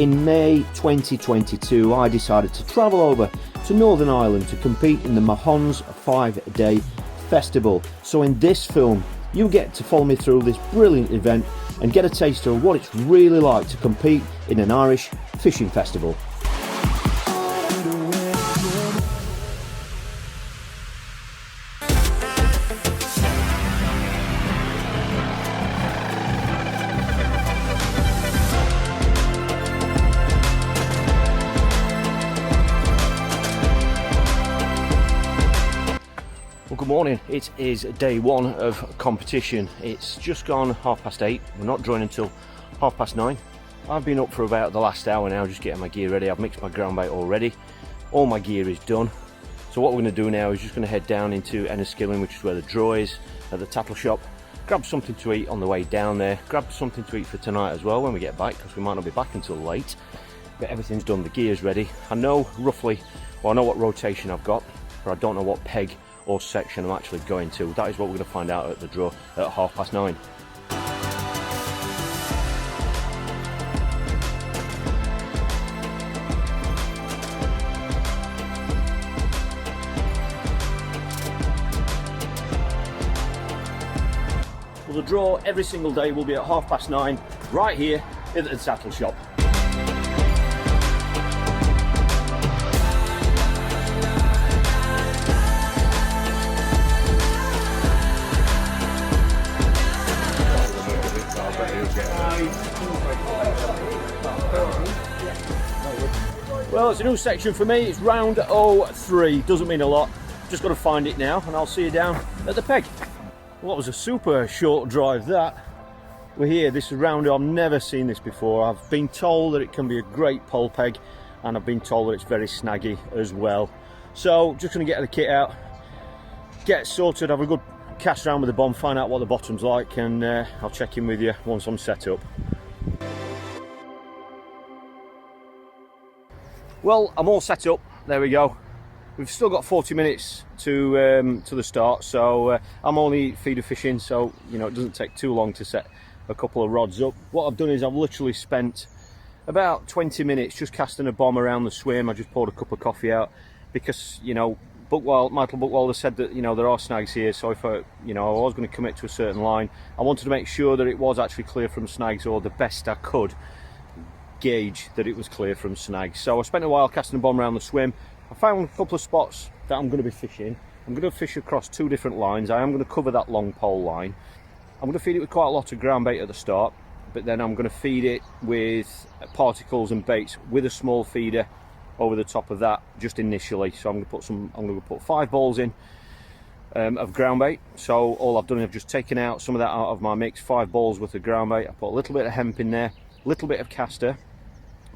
In May 2022, I decided to travel over to Northern Ireland to compete in the Mahons 5-day festival. So in this film, you get to follow me through this brilliant event and get a taste of what it's really like to compete in an Irish fishing festival. Good morning. It is day one of competition. It's just gone 8:30. We're not drawing until 9:30. I've been up for about the last hour now, just getting my gear ready. I've mixed my ground bait already. All my gear is done. So what we're going to do now is just going to head down into Enniskillen, which is where the draw is, at the tackle shop. Grab something to eat on the way down there. Grab something to eat for tonight as well when we get back, because we might not be back until late. But everything's done. The gear's ready. I know roughly, well, I know what rotation I've got, but I don't know what peg or section I'm actually going to. That is what we're going to find out at the draw at 9:30. Well, the draw every single day will be at 9:30 right here at the tackle shop. Well, it's a new section for me. It's round 03. Doesn't mean a lot. Just got to find it now, and I'll see you down at the peg. Well, that was a super short drive, that. We're here. This is round. I've never seen this before. I've been told that it can be a great pole peg, and I've been told that it's very snaggy as well. So, just going to get the kit out, get sorted, have a good cast around with the bomb, find out what the bottom's like, and I'll check in with you once I'm set up. Well, I'm all set up. There we go. We've still got 40 minutes to the start, so I'm only feeder fishing, so you know it doesn't take too long to set a couple of rods up. What I've done is I've literally spent about 20 minutes just casting a bomb around the swim. I just poured a cup of coffee out because, you know, Michael Buckwalder said that, you know, there are snags here, so if I was going to commit to a certain line, I wanted to make sure that it was actually clear from snags, or the best I could gauge that it was clear from snags. So I spent a while casting a bomb around the swim. I found a couple of spots that I'm going to be fishing. I'm going to fish across two different lines. I am going to cover that long pole line. I'm going to feed it with quite a lot of ground bait at the start, but then I'm going to feed it with particles and baits with a small feeder over the top of that just initially. So I'm going to put 5 balls in of ground bait. So all I've done is I've just taken out some of that out of my mix, 5 balls worth of ground bait. I put a little bit of hemp in there, a little bit of caster.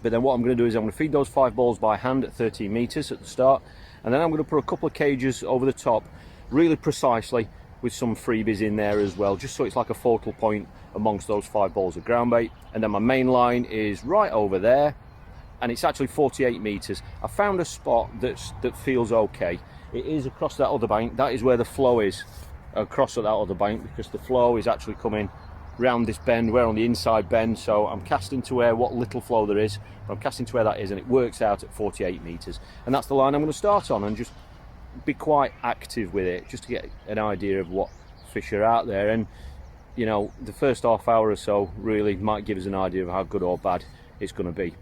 But then what I'm going to do is I'm going to feed those 5 balls by hand at 13 meters at the start, and then I'm going to put a couple of cages over the top really precisely with some freebies in there as well, just so it's like a focal point amongst those 5 balls of ground bait. And then my main line is right over there, and it's actually 48 meters. I found a spot that feels okay. It is across that other bank. That is where the flow is, across that other bank, because the flow is actually coming round this bend. We're on the inside bend, so I'm casting to where what little flow there is, but I'm casting to where that is, and it works out at 48 meters. And that's the line I'm going to start on, and just be quite active with it, just to get an idea of what fish are out there. And you know, the first half hour or so really might give us an idea of how good or bad it's going to be.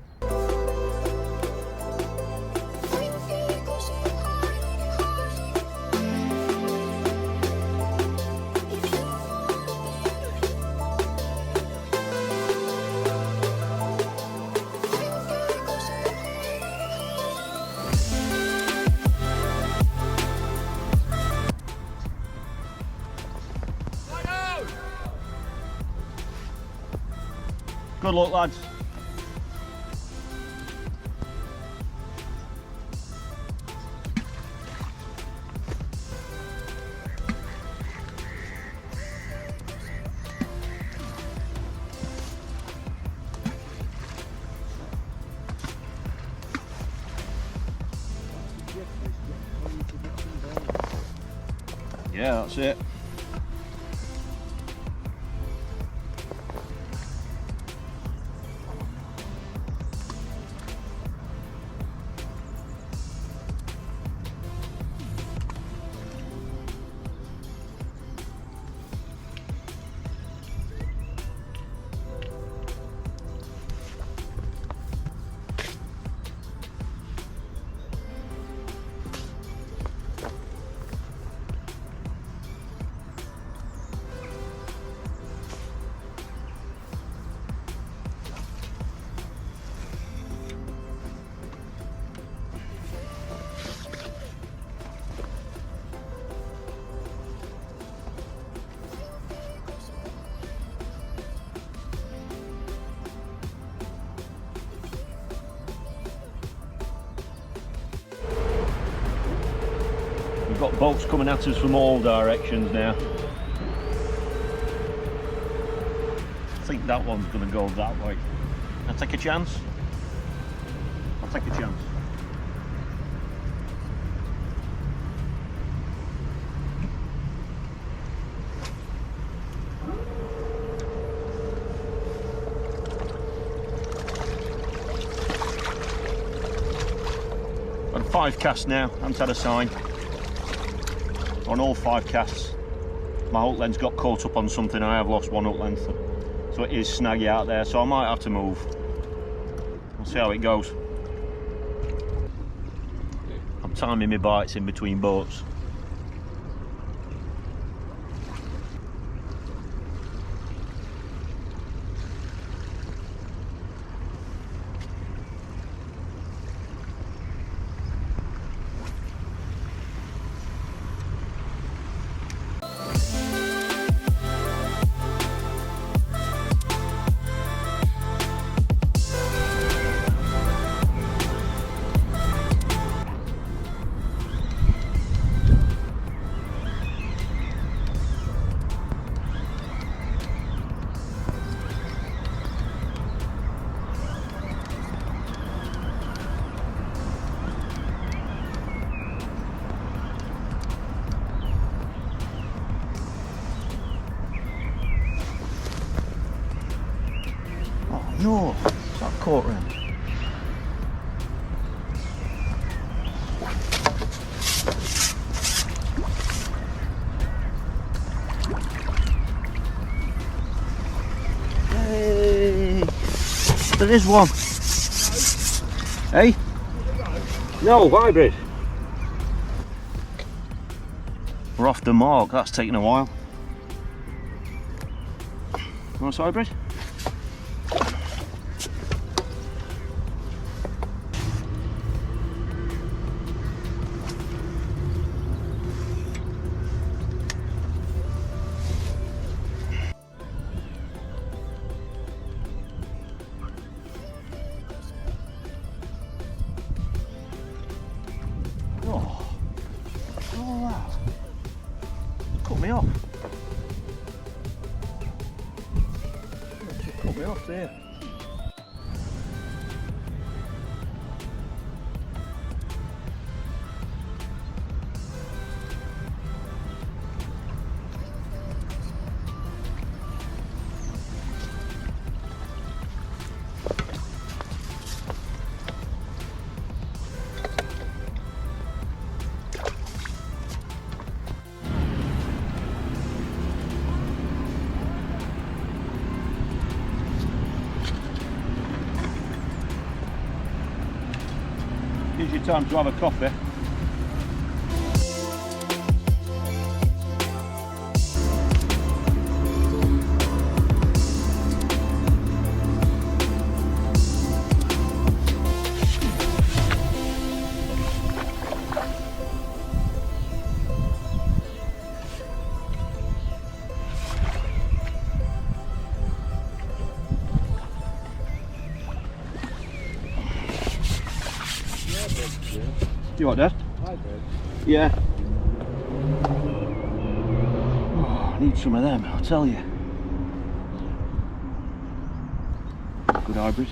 Good luck, lads. Yeah, that's it. got boats coming at us from all directions now. I think that one's going to go that way. I'll take a chance. I'll take a chance. Got 5 casts now. I haven't had a sign on all 5 casts. My hook length got caught up on something. I have lost one hook length, so it is snaggy out there, so I might have to move. We'll see how it goes. I'm timing my bites in between boats. No, it's not caught round. Hey, there is one. Hey? No, hybrid. We're off the mark, that's taken a while. Nice hybrid? Oh wow, cut me off. Just cut me off there. Gives you time to have a coffee. You what, Dad? Yeah. Oh, I need some of them, I'll tell you. Good hybrid.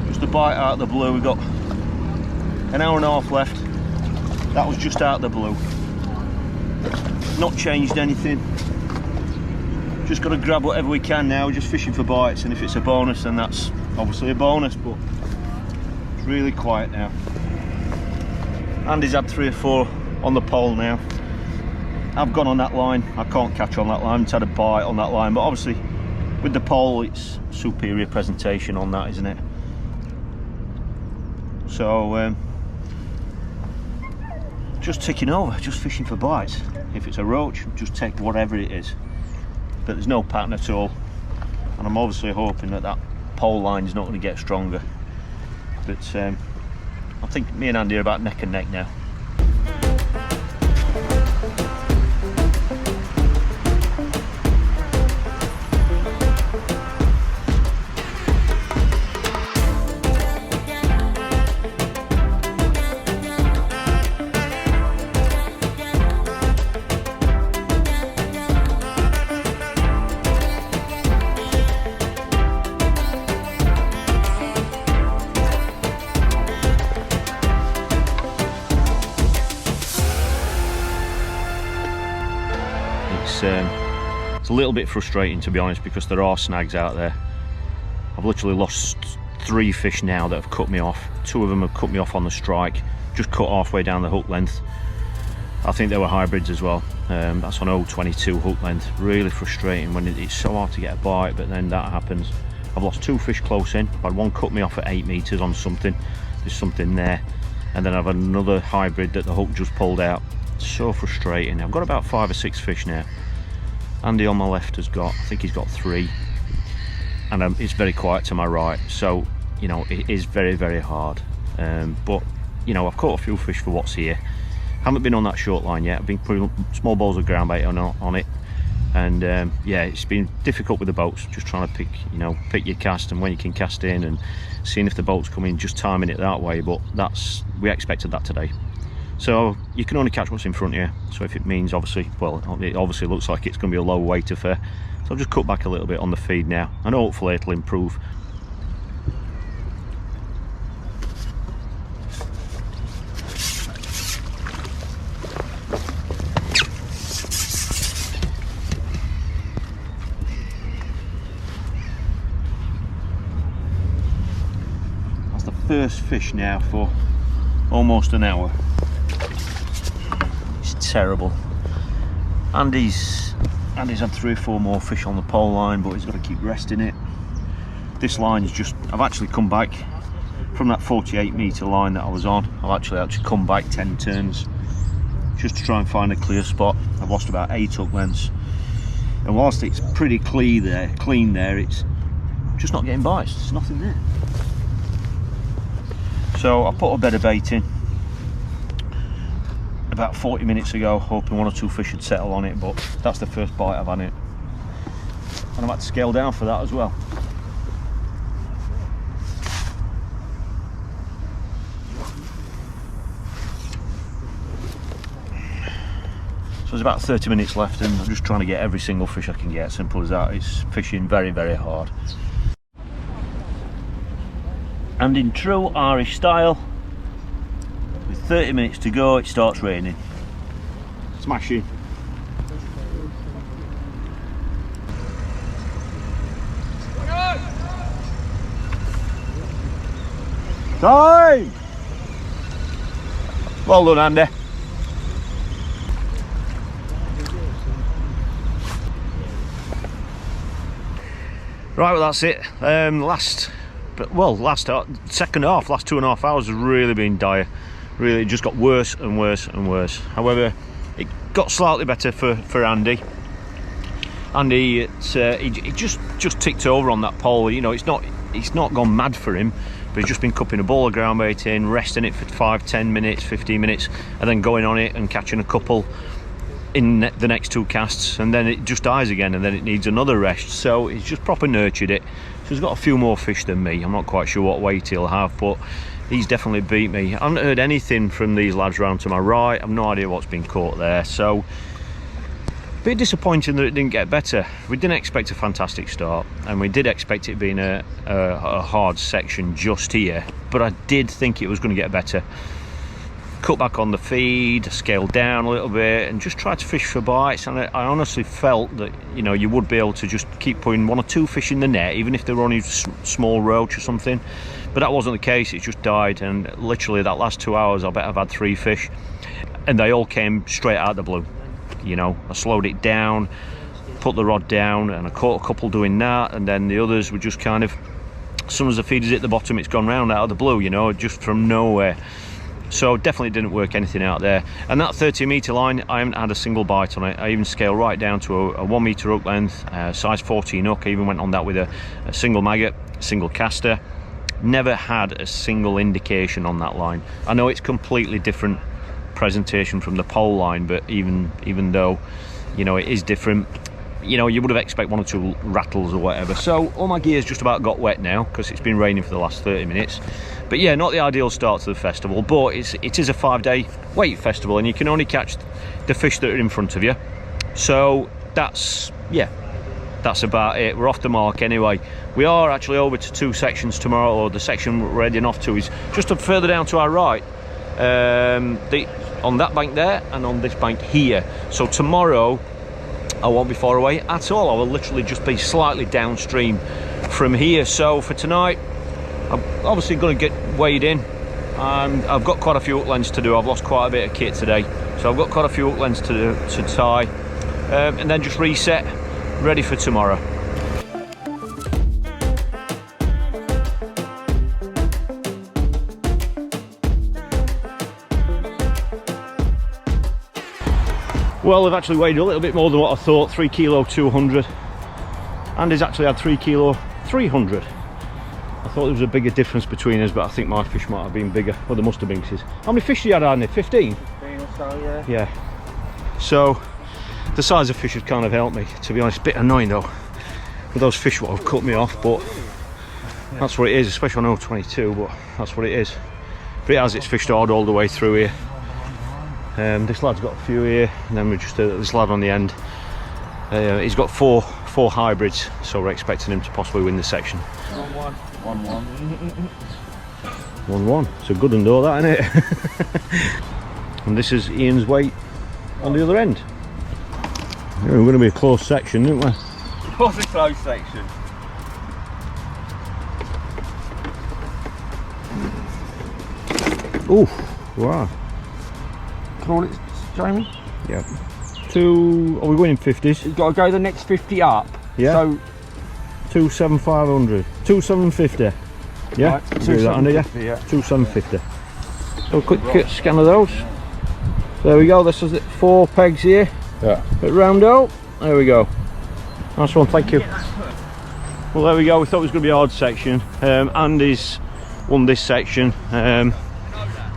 Just a bite out of the blue. We've got an hour and a half left. That was just out of the blue. Not changed anything. Just got to grab whatever we can now. We're just fishing for bites, and if it's a bonus, then that's obviously a bonus, but it's really quiet now. Andy's had 3 or 4 on the pole now. I've gone on that line. I can't catch on that line. I haven't had a bite on that line, but obviously with the pole it's superior presentation on that, isn't it? So just ticking over, just fishing for bites. If it's a roach, just take whatever it is. But there's no pattern at all, and I'm obviously hoping that that pole line's not going to get stronger. But I think me and Andy are about neck and neck now. It's a little bit frustrating, to be honest, because there are snags out there. I've literally lost 3 fish now that have cut me off. 2 of them have cut me off on the strike, just cut halfway down the hook length. I think they were hybrids as well. That's on 0.22 hook length. Really frustrating when it's so hard to get a bite, but then that happens. I've lost 2 fish close in. I had one cut me off at 8 meters on something. There's something there. And then I've had another hybrid that the hook just pulled out. So frustrating. I've got about 5 or 6 fish now. Andy on my left has got, I think he's got 3, and it's very quiet to my right, so you know it is very, very hard. But you know, I've caught a few fish for what's here. Haven't been on that short line yet. I've been putting small balls of ground bait on it, and yeah, it's been difficult with the boats, just trying to pick your cast and when you can cast in, and seeing if the boat's coming, just timing it that way. But we expected that today. So you can only catch what's in front of you. So if it means, obviously, well, it obviously looks like it's going to be a low weight affair. So I'll just cut back a little bit on the feed now, and hopefully it'll improve. That's the first fish now for almost an hour. Terrible. Andy's had 3 or 4 more fish on the pole line, but he's got to keep resting it. This line's just, I've actually come back from that 48 meter line that I was on. I've actually come back 10 turns just to try and find a clear spot. I've lost about 8 hook lengths, and whilst it's pretty clean there, it's just not getting bites. There's nothing there. So I put a bed of bait in about 40 minutes ago, hoping 1 or 2 fish would settle on it, but that's the first bite I've had it, and I've had to scale down for that as well. So there's about 30 minutes left, and I'm just trying to get every single fish I can get. Simple as that. It's fishing very, very hard. And in true Irish style, 30 minutes to go, it starts raining. Smashing. Time! Well done, Andy. Right, well that's it. Second half, last 2.5 hours has really been dire. Really, it just got worse and worse and worse. However, it got slightly better for Andy. Andy, he just ticked over on that pole. You know, it's not gone mad for him, but he's just been cupping a ball of ground bait in, resting it for 5, 10 minutes, 15 minutes, and then going on it and catching a couple in the next 2 casts, and then it just dies again, and then it needs another rest. So he's just proper nurtured it. So he's got a few more fish than me. I'm not quite sure what weight he'll have, but he's definitely beat me. I haven't heard anything from these lads round to my right. I've no idea what's been caught there. So a bit disappointing that it didn't get better. We didn't expect a fantastic start, and we did expect it being a hard section just here, but I did think it was going to get better. Cut back on the feed, scaled down a little bit, and just tried to fish for bites. And I honestly felt that, you know, you would be able to just keep putting 1 or 2 fish in the net, even if they were only small roach or something. But that wasn't the case. It just died, and literally that last 2 hours I bet I've had 3 fish, and they all came straight out of the blue. You know, I slowed it down, put the rod down, and I caught a couple doing that, and then the others were just kind of, as soon as the feed is at the bottom, it's gone round out of the blue, you know, just from nowhere. So definitely didn't work anything out there. And that 30-metre line, I haven't had a single bite on it. I even scaled right down to a 1 metre hook length, size 14 hook. I even went on that with a single maggot, single caster. Never had a single indication on that line. I know it's completely different presentation from the pole line, but even though, you know, it is different, you know, you would have expected 1 or 2 rattles or whatever. So all my gear's just about got wet now because it's been raining for the last 30 minutes. But yeah, not the ideal start to the festival, but it is a 5-day weight festival, and you can only catch the fish that are in front of you. So that's about it. We're off the mark anyway. We are actually over to 2 sections tomorrow, or the section we're heading off to is just up further down to our right, on that bank there and on this bank here. So tomorrow I won't be far away at all. I will literally just be slightly downstream from here. So for tonight, I'm obviously going to get weighed in. I've got quite a few hook lengths to do. I've lost quite a bit of kit today, so I've got quite a few hook lengths to tie, and then just reset, ready for tomorrow. Well, they've actually weighed a little bit more than what I thought. 3 kilo 200. Andy's actually had 3 kilo 300. I thought there was a bigger difference between us, but I think my fish might have been bigger. Well, there must have been. How many fish you had, Andy? 15? 15 or so, yeah. Yeah. So the size of fish has kind of helped me, to be honest. A bit annoying though with those fish what have cut me off, but that's what it is, especially on 022, but that's what it is. But it has, it's fished hard all the way through here. This lad's got a few here, and then we're just this lad on the end. He's got four hybrids, so we're expecting him to possibly win the section. 1-1. 1-1. It's a good one though, that, isn't it? And this is Ian's weight on the other end. Yeah, we're going to be a close section, aren't we? What's a close section? Ooh, wow. Call it, Jamie? Yeah. Are we winning 50s? You've got to go the next 50 up. Yeah. So 2,750. 2,750. Yeah. Right, Do that under, yeah. 2,750. So a quick scan of those. There we go. This is it. 4 pegs here. Yeah. At round-out. There we go. Nice one. Thank you. Well, there we go. We thought it was going to be a hard section. Andy's won this section.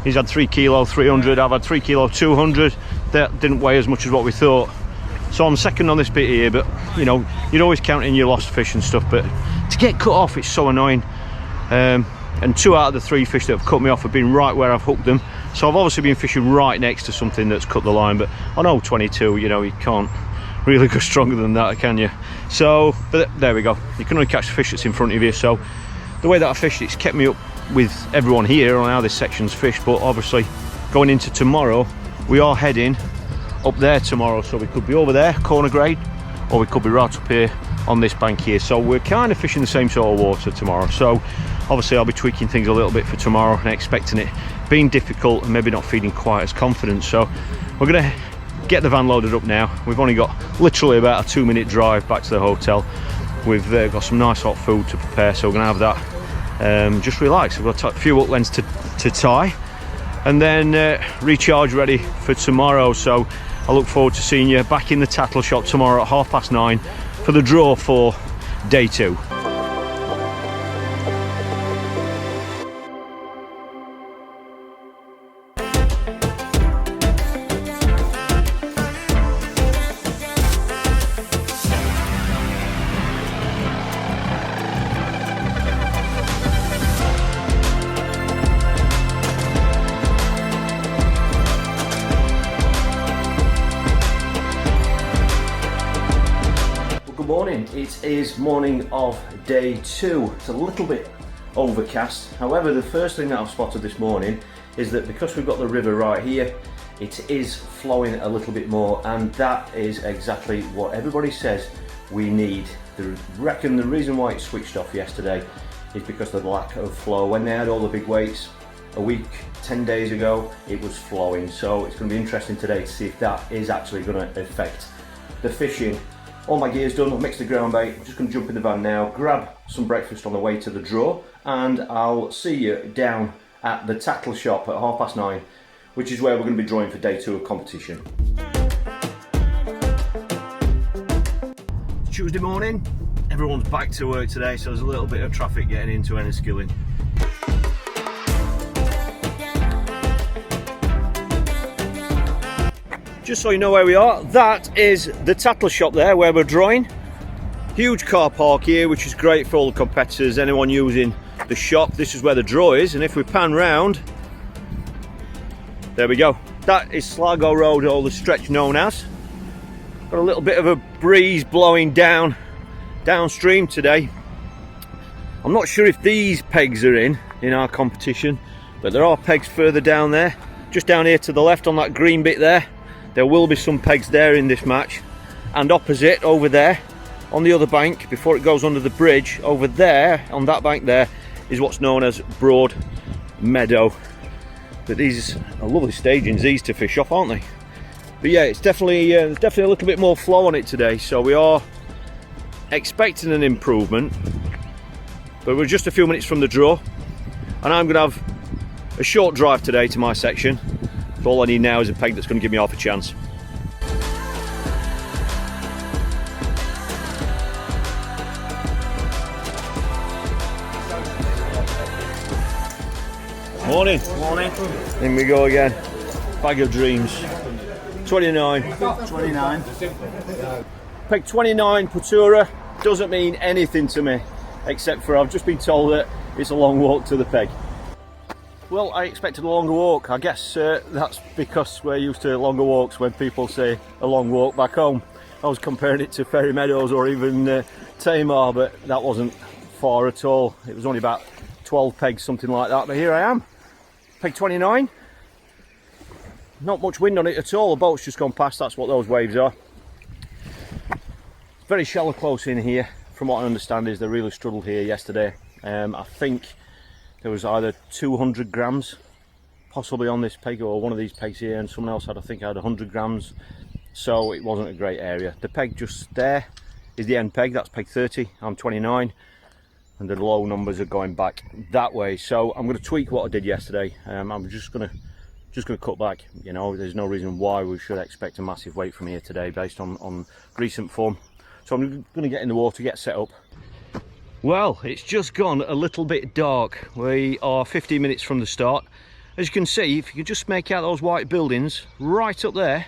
He's had 3 kilo 300. I've had 3 kilo 200. That didn't weigh as much as what we thought. So I'm second on this bit here, but you know, you're always counting your lost fish and stuff, but to get cut off, it's so annoying. And 2 out of the 3 fish that have cut me off have been right where I've hooked them. So I've obviously been fishing right next to something that's cut the line, but on 022, you know, you can't really go stronger than that, can you? So, but there we go. You can only catch the fish that's in front of you. So the way that I fished, it's kept me up with everyone here on how this section's fished. But obviously going into tomorrow, we are heading up there tomorrow, so we could be over there corner grade, or we could be right up here on this bank here. So we're kind of fishing the same sort of water tomorrow. So obviously I'll be tweaking things a little bit for tomorrow and expecting it being difficult and maybe not feeling quite as confident. So we're gonna get the van loaded up now. We've only got literally about a 2-minute drive back to the hotel. We've got some nice hot food to prepare, so we're gonna have that. Just relax. We've got a few hook lengths to tie, and then recharge ready for tomorrow. So I look forward to seeing you back in the tattle shop tomorrow at 9:30 for the draw for day 2. Good morning. It is morning of day 2. It's a little bit overcast. However, the first thing that I've spotted this morning is that because we've got the river right here, it is flowing a little bit more, and that is exactly what everybody says we need. They reckon the reason why it switched off yesterday is because of the lack of flow. When they had all the big weights a week, 10 days ago, it was flowing. So it's going to be interesting today to see if that is actually going to affect the fishing. All my gear's done, I've mixed the ground bait. I'm just going to jump in the van now, grab some breakfast on the way to the draw, and I'll see you down at the tackle shop at 9:30, which is where we're going to be drawing for day 2 of competition. Tuesday morning, everyone's back to work today, so there's a little bit of traffic getting into Enniskillen. Just so you know where we are, that is the tackle shop there where we're drawing. Huge car park here, which is great for all the competitors, anyone using the shop. This is where the draw is, and if we pan round, there we go. That is Sligo Road, or the stretch known as. Got a little bit of a breeze blowing downstream today. I'm not sure if these pegs are in our competition, but there are pegs further down there. Just down here to the left on that green bit there. There will be some pegs there in this match, and opposite over there on the other bank before it goes under the bridge, over there on that bank there is what's known as Broad Meadow. But these are lovely stagings, these to fish off, aren't they? But yeah, it's definitely there's definitely a little bit more flow on it today, so we are expecting an improvement. But we're just a few minutes from the draw, and I'm going to have a short drive today to my section. All I need now is a peg that's going to give me half a chance. Morning. Morning. In we go again. Bag of dreams. 29. 29. Peg 29 Putura doesn't mean anything to me, except for I've just been told that it's a long walk to the peg. Well, I expected a longer walk. I guess that's because we're used to longer walks when people say a long walk back home. I was comparing it to Ferry Meadows or even Tamar, but that wasn't far at all. It was only about 12 pegs, something like that. But here I am, peg 29. Not much wind on it at all. The boat's just gone past. That's what those waves are. Very shallow close in here. From what I understand is they really struggled here yesterday. I think there was either 200 grams possibly on this peg, or one of these pegs here, and someone else had, I think, had 100 grams. So it wasn't a great area. The peg just there is the end peg. That's peg 30. I'm 29, and the low numbers are going back that way. So I'm going to tweak what I did yesterday. I'm just going to cut back. You know, there's no reason why we should expect a massive weight from here today based on recent form. So I'm going to get in the water, get set up. Well, it's just gone a little bit dark. We are 15 minutes from the start. As you can see, if you could just make out those white buildings right up there,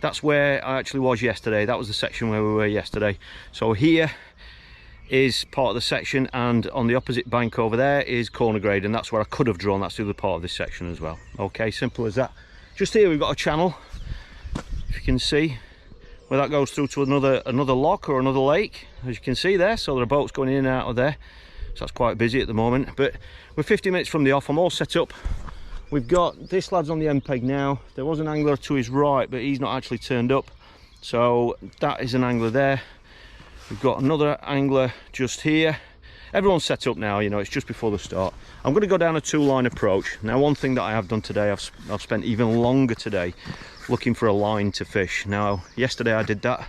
that's where I actually was yesterday. That was the section where we were yesterday. So here is part of the section, and on the opposite bank over there is corner grade, and that's where I could have drawn. That's the other part of this section as well. Okay, simple as that. Just here we've got a channel, if you can see, where that goes through to another lock or another lake, as you can see there. So there are boats going in and out of there, so that's quite busy at the moment. But we're 50 minutes from the off. I'm all set up. We've got this lad's on the end peg now. There was an angler to his right, but he's not actually turned up, so that is an angler there. We've got another angler just here. Everyone's set up now, you know, it's just before the start. I'm going to go down a 2-line approach. Now, one thing that I have done today, I've spent even longer today looking for a line to fish. Now, yesterday I did that,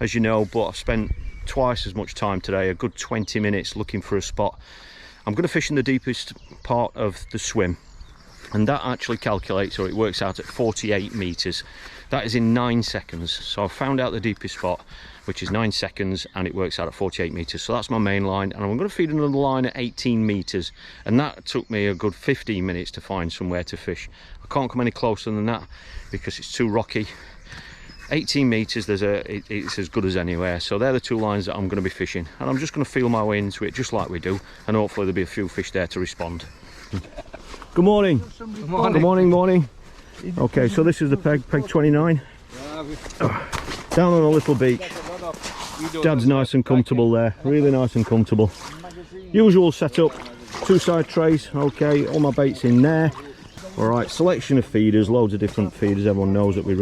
as you know, but I've spent twice as much time today, a good 20 minutes looking for a spot. I'm going to fish in the deepest part of the swim, and that actually calculates, or it works out at 48 meters. That is in 9 seconds. So I've found out the deepest spot, which is 9 seconds, and it works out at 48 meters. So that's my main line, and I'm going to feed another line at 18 meters, and that took me a good 15 minutes to find somewhere to fish. I can't come any closer than that because it's too rocky. 18 meters, it's as good as anywhere. So they're the 2 lines that I'm going to be fishing, and I'm just going to feel my way into it just like we do, and hopefully there'll be a few fish there to respond. Good morning. Good morning. Good morning, morning. Okay, so this is the peg 29. Down on a little beach. Dad's nice and comfortable there, really nice and comfortable. Usual setup, 2 side trays. Okay, all my baits in there. All right, selection of feeders, loads of different feeders. Everyone knows that we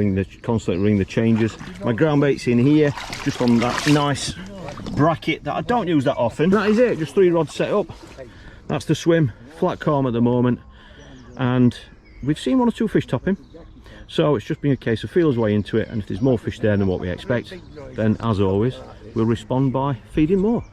constantly ring the changes. My ground bait's in here, just on that nice bracket that I don't use that often. That is it, just 3 rods set up. That's the swim, flat calm at the moment, and we've seen 1 or 2 fish top him. So it's just been a case of feel his way into it, and if there's more fish there than what we expect, then as always, we'll respond by feeding more.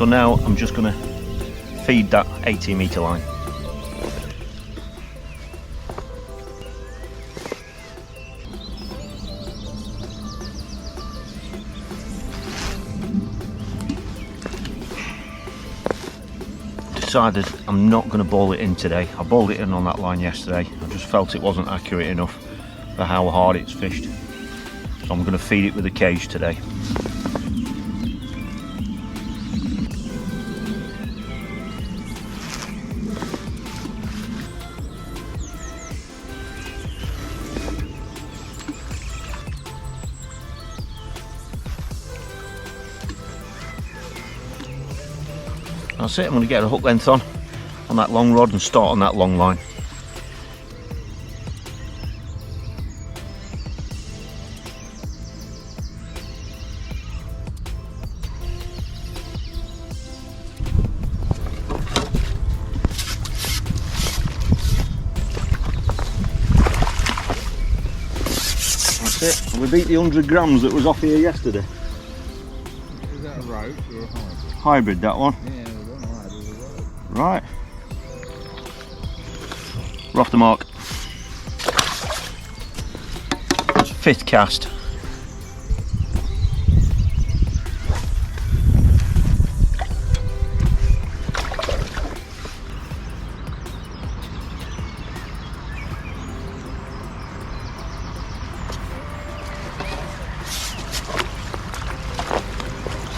So now I'm just going to feed that 18 metre line. Decided I'm not going to ball it in today. I balled it in on that line yesterday. I just felt it wasn't accurate enough for how hard it's fished. So I'm going to feed it with a cage today. That's it, I'm going to get a hook length on that long rod and start on that long line. That's it, we beat the 100 grams that was off here yesterday. Is that a roach or a hybrid? Hybrid, that one. Yeah. Right, we're off the mark. It's 5th cast.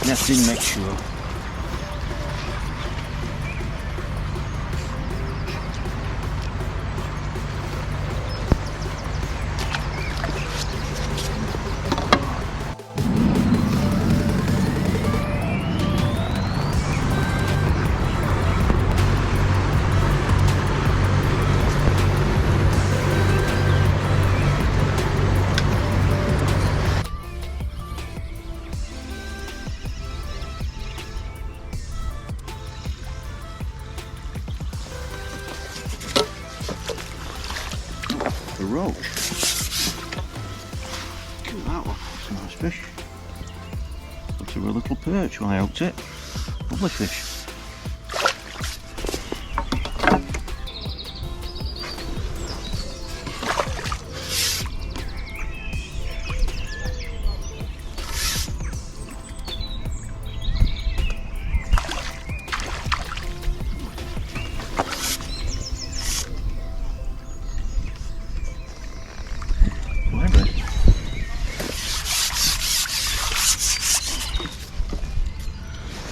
Nesting mixture. The roach. Look at that one, that's a nice fish. Looks like a little perch when I hooked it. Lovely fish.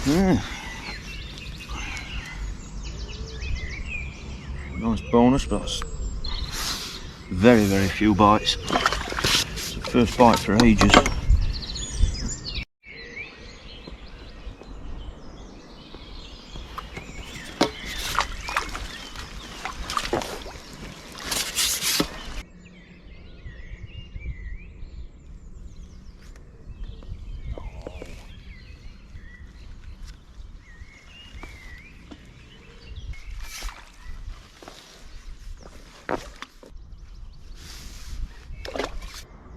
Yeah. Nice bonus, but that's very, very few bites. It's the first bite for ages.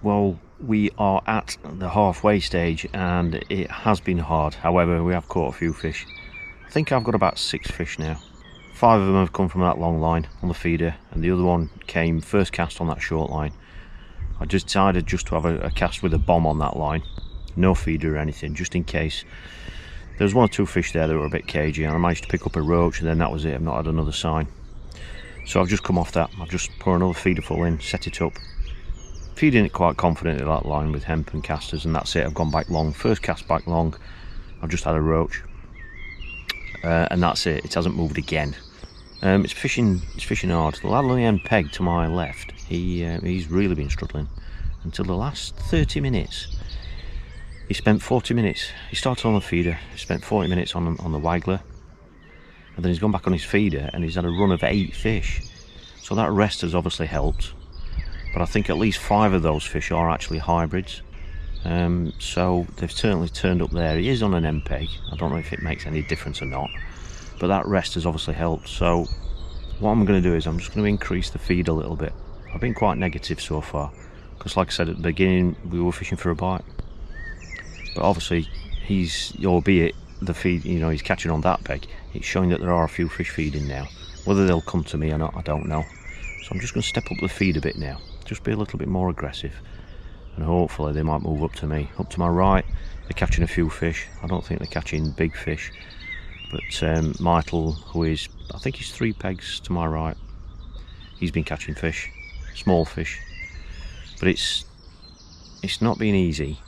Well, we are at the halfway stage and it has been hard. However, we have caught a few fish. I think I've got about 6 fish now. 5 of them have come from that long line on the feeder and the other one came first cast on that short line. I just decided just to have a cast with a bomb on that line. No feeder or anything, just in case. There was 1 or 2 fish there that were a bit cagey and I managed to pick up a roach and then that was it. I've not had another sign. So I've just come off that. I've just put another feeder full in, set it up. Feeding it quite confident at that line with hemp and casters, and that's it. I've gone back long, first cast back long. I've just had a roach, and that's it. It hasn't moved again. It's fishing hard. The lad on the end peg to my left, he's really been struggling until the last 30 minutes. He spent 40 minutes. He started on the feeder. He spent 40 minutes on the waggler, and then he's gone back on his feeder, and he's had a run of 8 fish. So that rest has obviously helped. But I think at least 5 of those fish are actually hybrids. So they've certainly turned up there. He is on an MPEG. I don't know if it makes any difference or not. But that rest has obviously helped. So what I'm going to do is I'm just going to increase the feed a little bit. I've been quite negative so far. Because like I said at the beginning, we were fishing for a bite. But obviously, albeit the feed, you know, he's catching on that peg, it's showing that there are a few fish feeding now. Whether they'll come to me or not, I don't know. So I'm just going to step up the feed a bit now, just be a little bit more aggressive, and hopefully they might move up to me. Up to my right, they're catching a few fish. I don't think they're catching big fish, but Meadow, who is, I think he's 3 pegs to my right, he's been catching fish, small fish, but it's not been easy.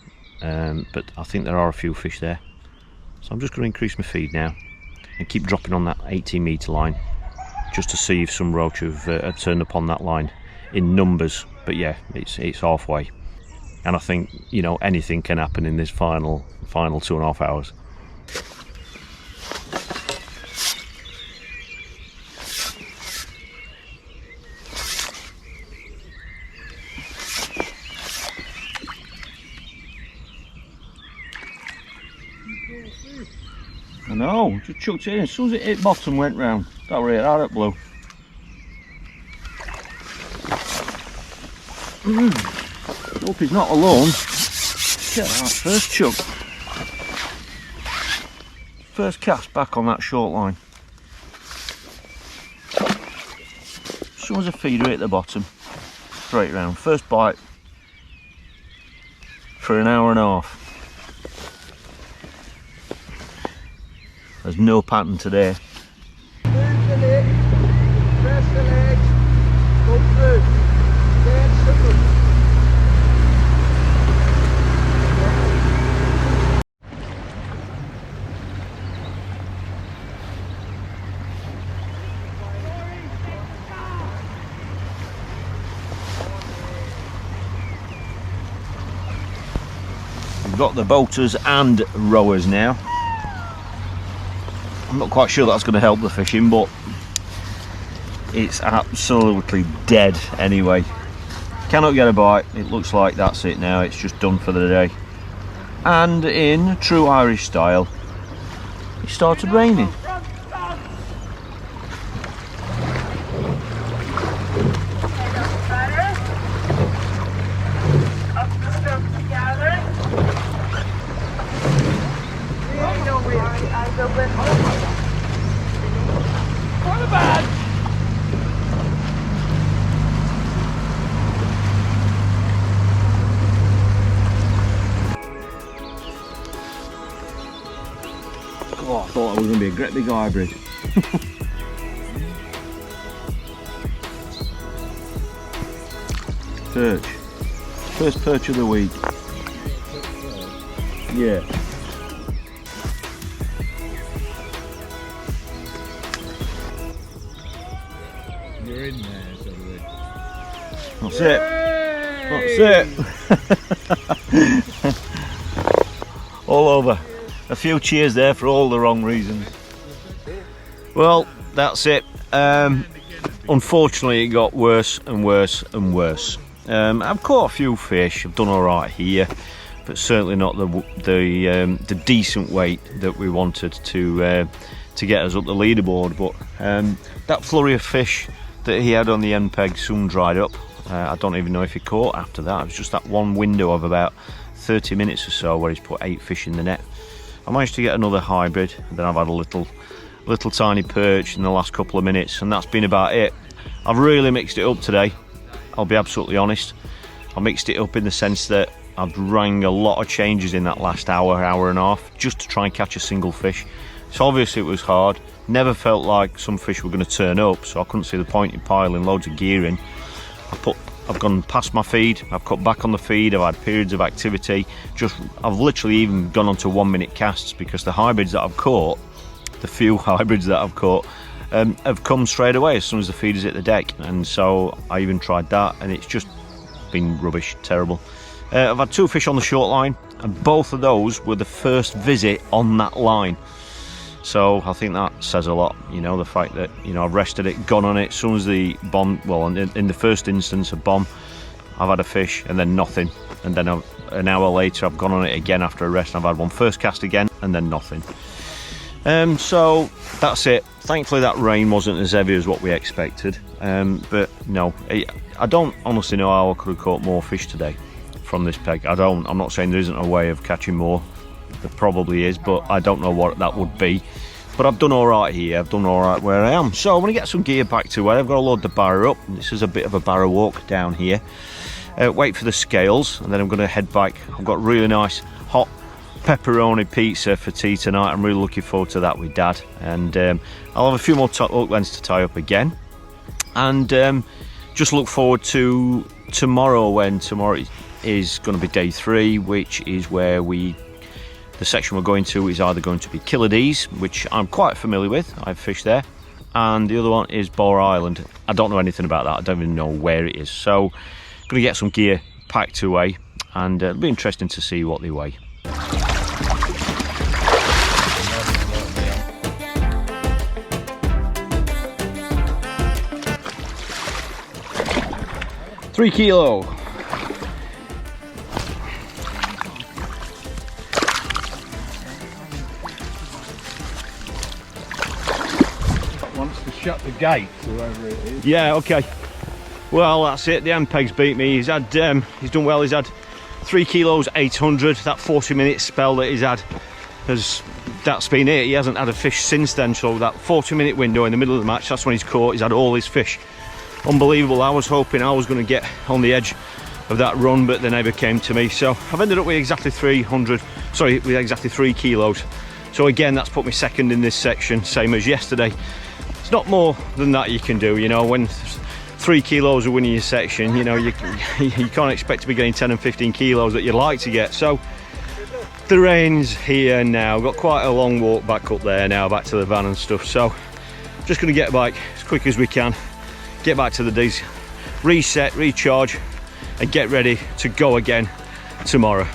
But I think there are a few fish there, so I'm just going to increase my feed now and keep dropping on that 18 metre line, just to see if some roach have turned up on that line in numbers. But yeah, it's halfway, and I think, you know, anything can happen in this final 2.5 hours. I know, just chucked it in. As soon as it hit bottom, went round. That were it, that blew. Hope he's not alone. Get that first chuck. First cast back on that short line. As soon as a feeder hit the bottom, straight round. First bite for an hour and a half. There's no pattern today. Move the leg, press the leg, go through, then circle. We've got the boaters and rowers now. I'm not quite sure that's going to help the fishing, but it's absolutely dead anyway. Cannot get a bite. It looks like that's it now. It's just done for the day. And in true Irish style, it started raining. Oh, I thought it was going to be a great big hybrid. Perch. First perch of the week. Yeah. You're in there, so That's it. That's it. All over. A few cheers there for all the wrong reasons. Well, that's it. Unfortunately, it got worse and worse and worse. I've caught a few fish. I've done all right here, but certainly not the decent weight that we wanted to get us up the leaderboard. But that flurry of fish that he had on the end peg soon dried up. I don't even know if he caught after that. It was just that one window of about 30 minutes or so where he's put 8 fish in the net. I managed to get another hybrid, and then I've had a little tiny perch in the last couple of minutes, and that's been about it. I've really mixed it up today, I'll be absolutely honest. I mixed it up in the sense that I've rang a lot of changes in that last hour and a half just to try and catch a single fish. So obviously it was hard. Never felt like some fish were going to turn up, so I couldn't see the point in piling loads of gear in. I've gone past my feed, I've cut back on the feed, I've had periods of activity. I've literally even gone on to 1 minute casts, because the hybrids that I've caught, the few hybrids that I've caught, have come straight away as soon as the feeders hit the deck. And so I even tried that, and it's just been rubbish, terrible. I've had 2 fish on the short line, and both of those were the first visit on that line. So I think that says a lot, you know, the fact that, you know, I've rested it, gone on it, as soon as the bomb, well, in the first instance a bomb, I've had a fish and then nothing, and then an hour later I've gone on it again after a rest, and I've had one first cast again and then nothing. So that's it. Thankfully that rain wasn't as heavy as what we expected, but no, I don't honestly know how I could have caught more fish today from this peg. I'm not saying there isn't a way of catching more There probably is, but I don't know what that would be. But I've done all right here. I've done all right where I am. So I'm going to get some gear back to where I've got to load the barrow up. This is a bit of a barrow walk down here. Wait for the scales, and then I'm going to head back. I've got really nice hot pepperoni pizza for tea tonight. I'm really looking forward to that with Dad. And I'll have a few more hook lengths to tie up again. And just look forward to tomorrow, when tomorrow is going to be day 3, which is where the section we're going to is either going to be Killardees, which I'm quite familiar with. I've fished there. And the other one is Boar Island. I don't know anything about that. I don't even know where it is. So I'm going to get some gear packed away, and it'll be interesting to see what they weigh. Three kilo. Wants to shut the gate, whoever it is. Yeah, okay. Well, that's it. The end peg's beat me. He's had, he's done well. He's had 3 kilos 800. That 40-minute spell that he's had that's been it. He hasn't had a fish since then. So that 40-minute window in the middle of the match, that's when he's caught. He's had all his fish. Unbelievable. I was hoping I was going to get on the edge of that run, but they never came to me. So I've ended up with exactly 3 kilos. So again, that's put me second in this section, same as yesterday. It's not more than that you can do, you know. When 3 kilos are winning your section, you know, you can't expect to be getting 10 and 15 kilos that you'd like to get. So the rain's here now. Got quite a long walk back up there now, back to the van and stuff. So just going to get back as quick as we can, get back to the D's, reset, recharge, and get ready to go again tomorrow.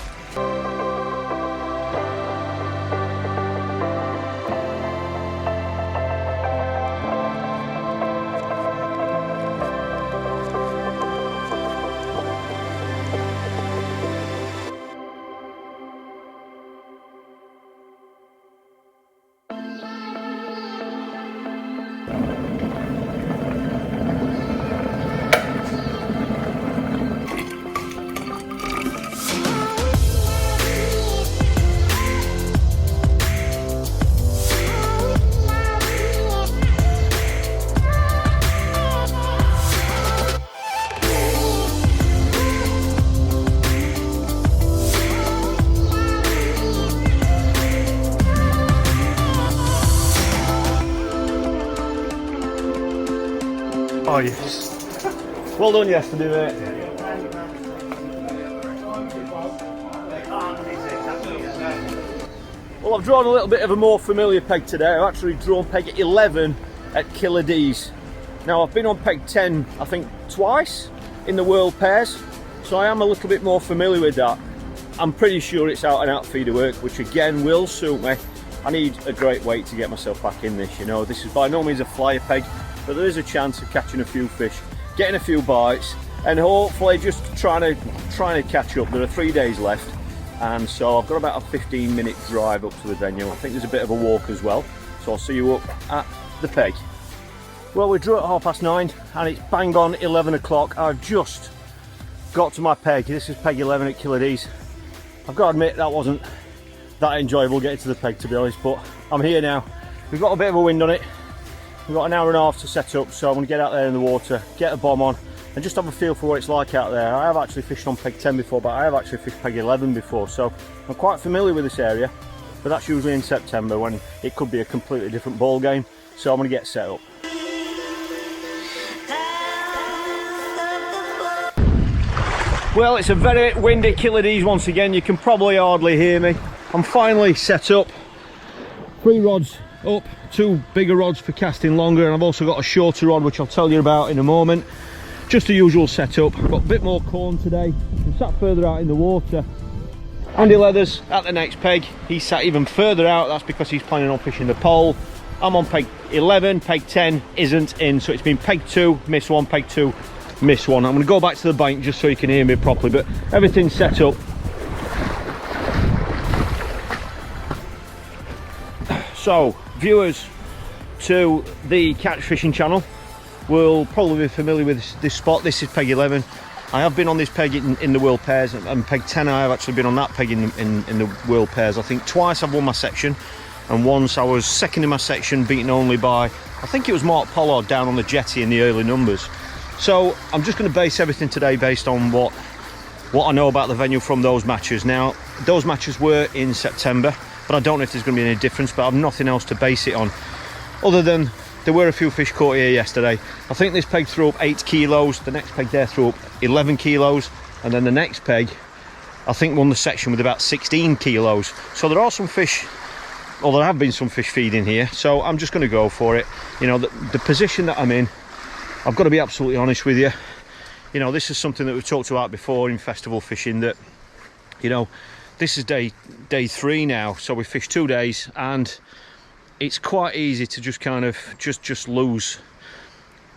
Oh yes. Well done yesterday, mate. Well, I've drawn a little bit of a more familiar peg today. I've actually drawn peg 11 at Killardees. Now I've been on peg 10, I think, twice in the world pairs, so I am a little bit more familiar with that. I'm pretty sure it's out and out feeder work, which again will suit me. I need a great weight to get myself back in this, you know. This is by no means a flyer peg, but there is a chance of catching a few fish, getting a few bites, and hopefully just trying to catch up. There are 3 days left, and so I've got about a 15-minute drive up to the venue. I think there's a bit of a walk as well, so I'll see you up at the peg. Well, we drew at 9:30 and it's bang on 11 o'clock. I've just got to my peg. This is peg 11 at Killardees. I've got to admit that wasn't that enjoyable getting to the peg, to be honest, but I'm here now. We've got a bit of a wind on it. We've got an hour and a half to set up, so I'm going to get out there in the water, get a bomb on, and just have a feel for what it's like out there. I have actually fished on peg 10 before, but I have actually fished peg 11 before, so I'm quite familiar with this area, but that's usually in September when it could be a completely different ball game. So I'm going to get set up. Well, it's a very windy Killardees once again. You can probably hardly hear me. I'm finally set up. 3 rods up, 2 bigger rods for casting longer, and I've also got a shorter rod which I'll tell you about in a moment. Just the usual setup. I've got a bit more corn today. I'm sat further out in the water. Andy Leathers at the next peg. He's sat even further out. That's because he's planning on fishing the pole. I'm on peg 11, peg 10 isn't in, so it's been peg 2, miss 1, peg 2, miss 1. I'm going to go back to the bank just so you can hear me properly, but everything's set up. So, viewers to the catch fishing channel will probably be familiar with this spot. This is peg 11. I have been on this peg in the world pairs, and peg 10 I have actually been on that peg in the world pairs. I think twice I've won my section, and once I was second in my section, beaten only by, I think it was Mark Pollard down on the jetty in the early numbers. So I'm just going to base everything today based on what I know about the venue from those matches. Now, those matches were in September, but I don't know if there's going to be any difference, but I've nothing else to base it on, other than there were a few fish caught here yesterday. I think this peg threw up 8 kilos, the next peg there threw up 11 kilos, and then the next peg, I think, won the section with about 16 kilos. So there are some fish, or there have been some fish feeding here, so I'm just going to go for it. You know, the position that I'm in, I've got to be absolutely honest with you. You know, this is something that we've talked about before in festival fishing, that, you know, this is day 3 now, so we fished 2 days, and it's quite easy to just kind of just lose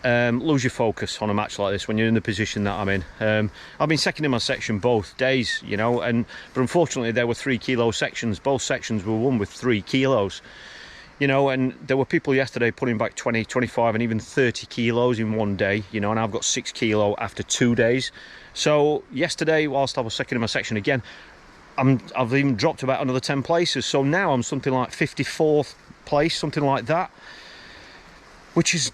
your focus on a match like this when you're in the position that I'm in. I've been second in my section both days, you know, but unfortunately there were 3 kilo sections. Both sections were won with 3 kilos, you know, and there were people yesterday putting back 20, 25 and even 30 kilos in one day, you know, and I've got 6 kilo after 2 days. So yesterday, whilst I was second in my section again, I've even dropped about another 10 places. So now I'm something like 54th place, something like that, which is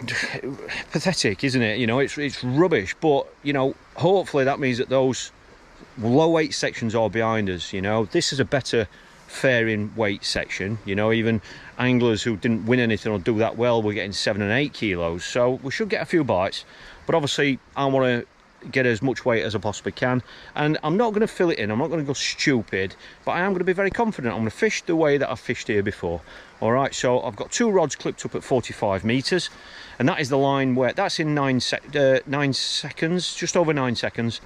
pathetic, isn't it? You know, it's rubbish, but, you know, hopefully that means that those low weight sections are behind us. You know, this is a better faring weight section. You know, even anglers who didn't win anything or do that well were getting 7 and 8 kilos, so we should get a few bites. But obviously I want to get as much weight as I possibly can, and I'm not going to fill it in, I'm not going to go stupid, but I am going to be very confident. I'm going to fish the way that I've fished here before. All right, so I've got 2 rods clipped up at 45 meters, and that is the line where that's in 9 seconds, just over 9 seconds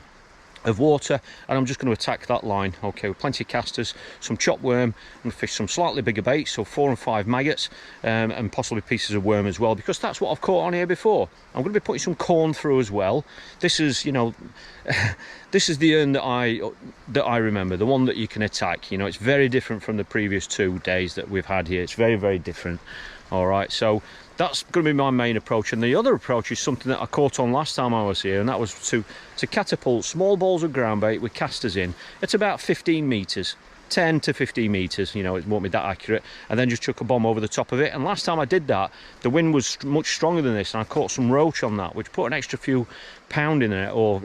of water, and I'm just going to attack that line. Okay, with plenty of casters, some chopped worm. I'm going to fish some slightly bigger baits, so 4 and 5 maggots, and possibly pieces of worm as well, because that's what I've caught on here before. I'm going to be putting some corn through as well. This is, you know, this is the urn that I remember, the one that you can attack. You know, it's very different from the previous 2 days that we've had here. It's very, very different. All right, so that's going to be my main approach, and the other approach is something that I caught on last time I was here, and that was to catapult small balls of ground bait with casters in. It's about 15 meters, 10 to 15 meters, you know, it won't be that accurate, and then just chuck a bomb over the top of it. And last time I did that, the wind was much stronger than this, and I caught some roach on that, which put an extra few pound in it, or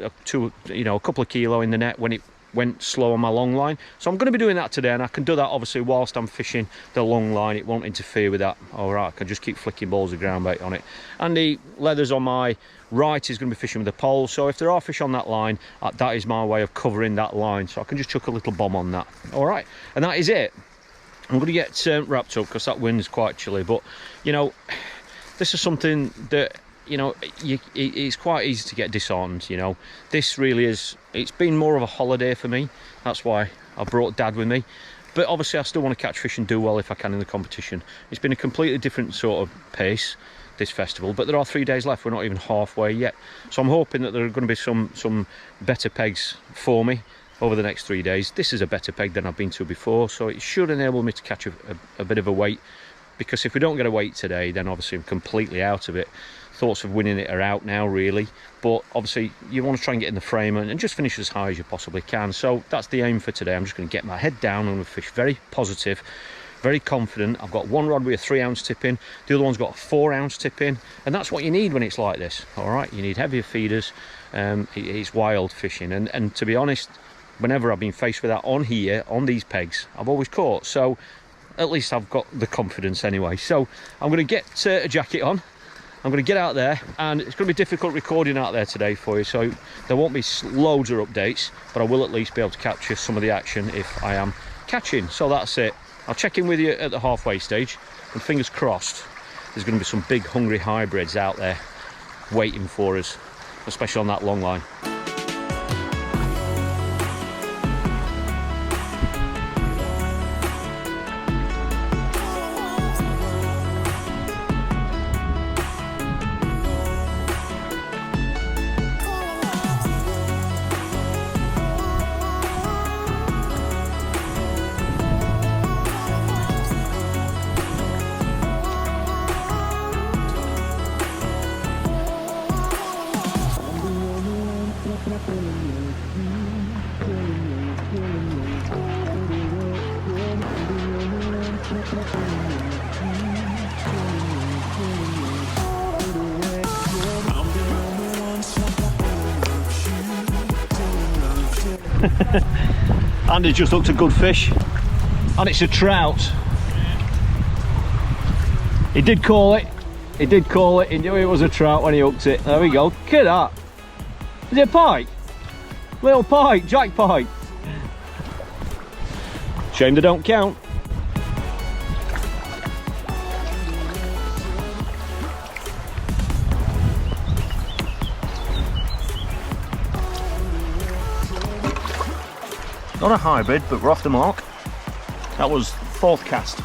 you know, a couple of kilo in the net when it went slow on my long line. So I'm going to be doing that today, and I can do that obviously whilst I'm fishing the long line. It won't interfere with that. All right, I can just keep flicking balls of ground bait on it, and the leathers on my right is going to be fishing with a pole. So if there are fish on that line, that is my way of covering that line, so I can just chuck a little bomb on that. All right, and that is it. I'm going to get wrapped up because that wind is quite chilly, but you know, this is something that, you know, it's quite easy to get disheartened. You know, this really is, it's been more of a holiday for me. That's why I brought Dad with me, but obviously I still want to catch fish and do well if I can in the competition. It's been a completely different sort of pace, this festival, but there are 3 days left. We're not even halfway yet, so I'm hoping that there are going to be some better pegs for me over the next 3 days. This is a better peg than I've been to before, so it should enable me to catch a bit of a weight, because if we don't get a weight today, then obviously I'm completely out of it. Thoughts of winning it are out now, really, but obviously you want to try and get in the frame and just finish as high as you possibly can. So that's the aim for today. I'm just going to get my head down and fish very positive, very confident. I've got one rod with a 3 ounce tip in, the other one's got a 4 ounce tip in, and that's what you need when it's like this. All right, you need heavier feeders. It's wild fishing, and to be honest, whenever I've been faced with that on here, on these pegs, I've always caught. So at least I've got the confidence anyway. So I'm going to get a jacket on. I'm going to get out there, and it's going to be difficult recording out there today for you, so there won't be loads of updates, but I will at least be able to capture some of the action if I am catching. So that's it. I'll check in with you at the halfway stage, and fingers crossed there's going to be some big hungry hybrids out there waiting for us, especially on that long line. Andy's just hooked a good fish, and it's a trout. He did call it. He did call it. He knew it was a trout when he hooked it. There we go. Look at that. Is it a pike? Little pike, jack pike. Shame they don't count. Not a hybrid, but we're off the mark. That was 4th cast.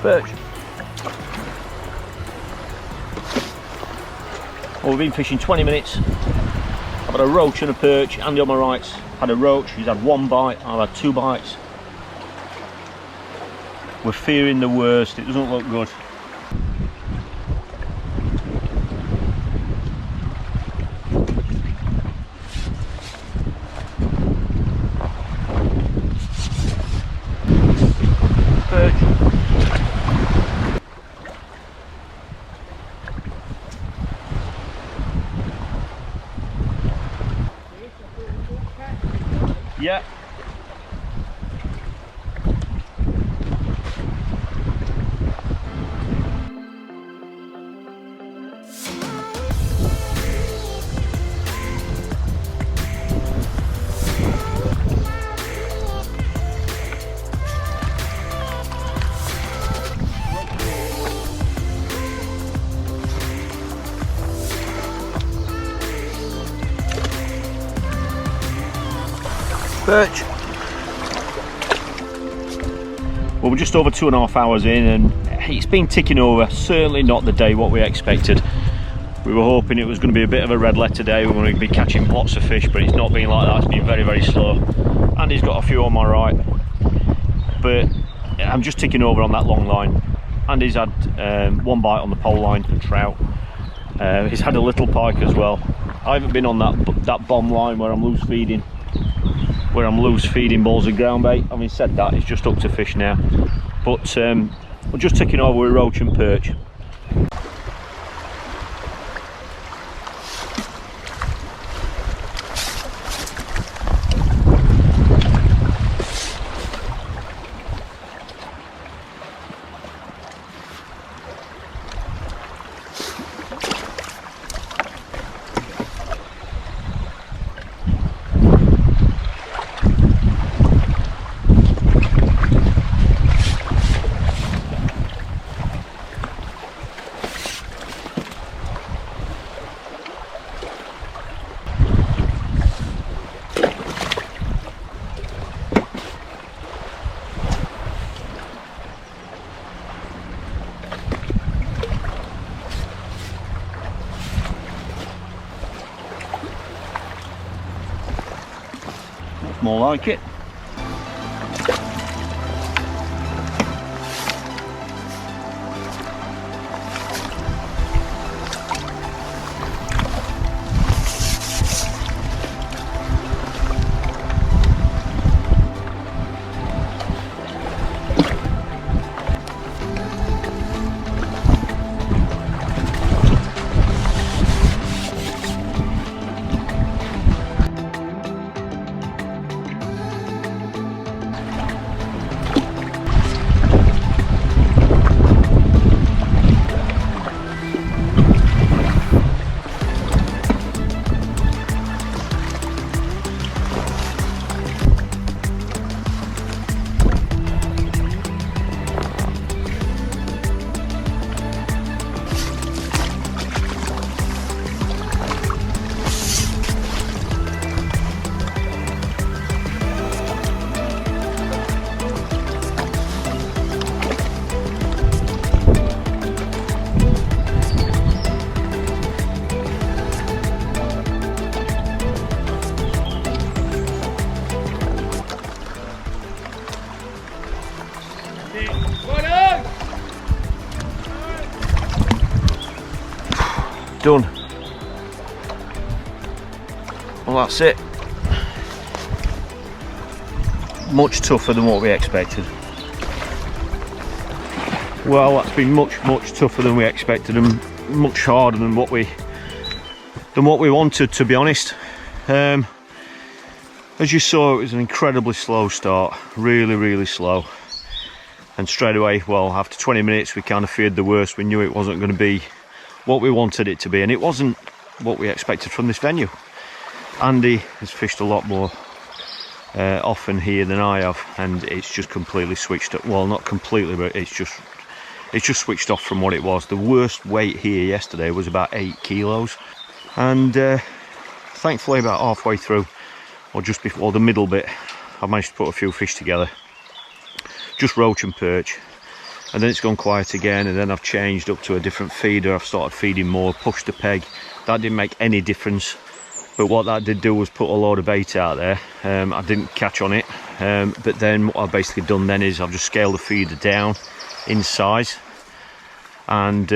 Perch. Well, we've been fishing 20 minutes. I've had a roach and a perch. Andy on my right's had a roach. He's had 1 bite. I've had 2 bites. We're fearing the worst. It doesn't look good. Perch. Yeah. Perch. Well, we're just over 2.5 hours in and it's been ticking over. Certainly not the day what we expected. We were hoping it was going to be a bit of a red letter day. We were going to be catching lots of fish, but it's not been like that. It's been very, very slow. Andy's got a few on my right, but I'm just ticking over on that long line. Andy's had 1 bite on the pole line, a trout. He's had a little pike as well. I haven't been on that bomb line where I'm loose feeding balls of ground bait. Having said that, it's just hooked a fish now. But we're just ticking over with roach and perch. More like it. done. Well, that's it. Much tougher than what we expected. Well, that's been much tougher than we expected, and much harder than what we wanted, to be honest. As you saw, it was an incredibly slow start, really slow, and straight away, well, after 20 minutes we kind of feared the worst. We knew it wasn't going to be what we wanted it to be, and it wasn't what we expected from this venue. Andy has fished a lot more often here than I have, and it's just completely switched up. Well, not completely, but it's just switched off from what it was. The worst weight here yesterday was about 8 kilos, and thankfully about halfway through, or just before the middle bit, I managed to put a few fish together, just roach and perch, and then it's gone quiet again, and then I've changed up to a different feeder. I've started feeding more, pushed the peg. That didn't make any difference, but what that did do was put a load of bait out there. I didn't catch on it, but then what I've basically done then is I've just scaled the feeder down in size, and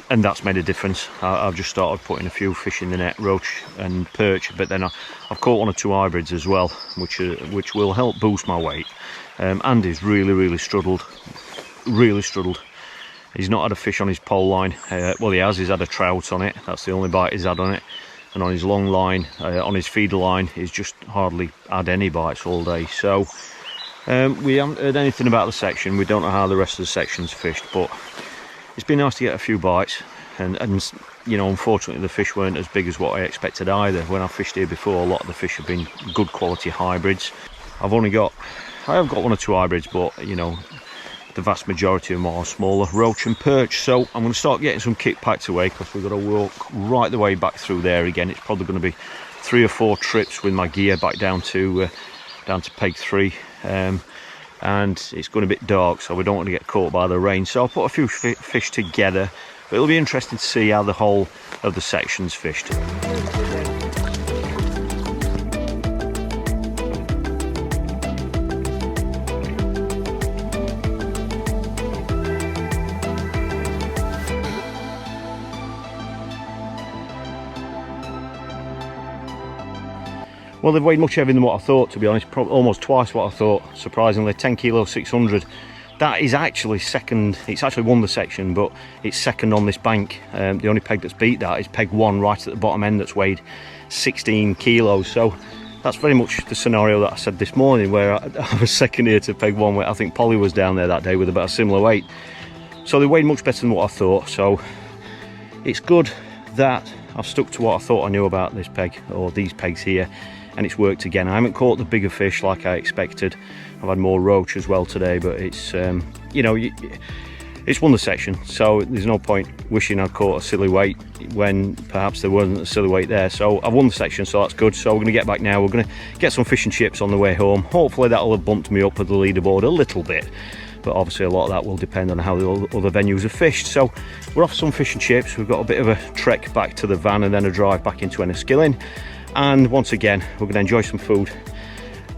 that's made a difference. I've just started putting a few fish in the net, roach and perch, but then I've caught 1 or 2 hybrids as well, which will help boost my weight. Andy's really struggled. He's not had a fish on his pole line. Well, he has. He's had a trout on it. That's the only bite he's had on it. And on his long line, on his feeder line, he's just hardly had any bites all day. So we haven't heard anything about the section. We don't know how the rest of the section's fished, but it's been nice to get a few bites, and you know, unfortunately the fish weren't as big as what I expected either. When I fished here before, a lot of the fish have been good quality hybrids. I have got 1 or 2 hybrids, but you know, the vast majority of them are smaller, roach and perch. So I'm going to start getting some kit packed away, because we've got to walk right the way back through there again. It's probably going to be 3 or 4 trips with my gear back down to peg 3. And it's going a bit dark, so we don't want to get caught by the rain. So I'll put a few fish together, but it'll be interesting to see how the whole of the section's fished. Well, they've weighed much heavier than what I thought, to be honest. Probably almost twice what I thought, surprisingly. 10 kilo 600. That is actually second. It's actually won the section, but it's second on this bank. The only peg that's beat that is peg 1 right at the bottom end, that's weighed 16 kilos. So that's very much the scenario that I said this morning, where I was second here to peg 1. Where I think Polly was down there that day with about a similar weight. So they weighed much better than what I thought. So it's good that I've stuck to what I thought I knew about this peg, or these pegs here, and it's worked again. I haven't caught the bigger fish like I expected. I've had more roach as well today, but it's you know, it's won the section, so there's no point wishing I'd caught a silly weight when perhaps there wasn't a silly weight there. So I've won the section, so that's good. So we're going to get back now. We're going to get some fish and chips on the way home. Hopefully that'll have bumped me up at the leaderboard a little bit, but obviously a lot of that will depend on how the other venues are fished. So we're off some fish and chips. We've got a bit of a trek back to the van, and then a drive back into Enniskillen. And once again, we're going to enjoy some food,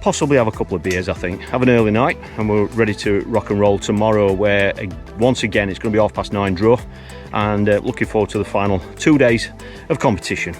possibly have a couple of beers, I think, have an early night, and we're ready to rock and roll tomorrow, where once again it's going to be 9:30 draw, and looking forward to the final 2 days of competition.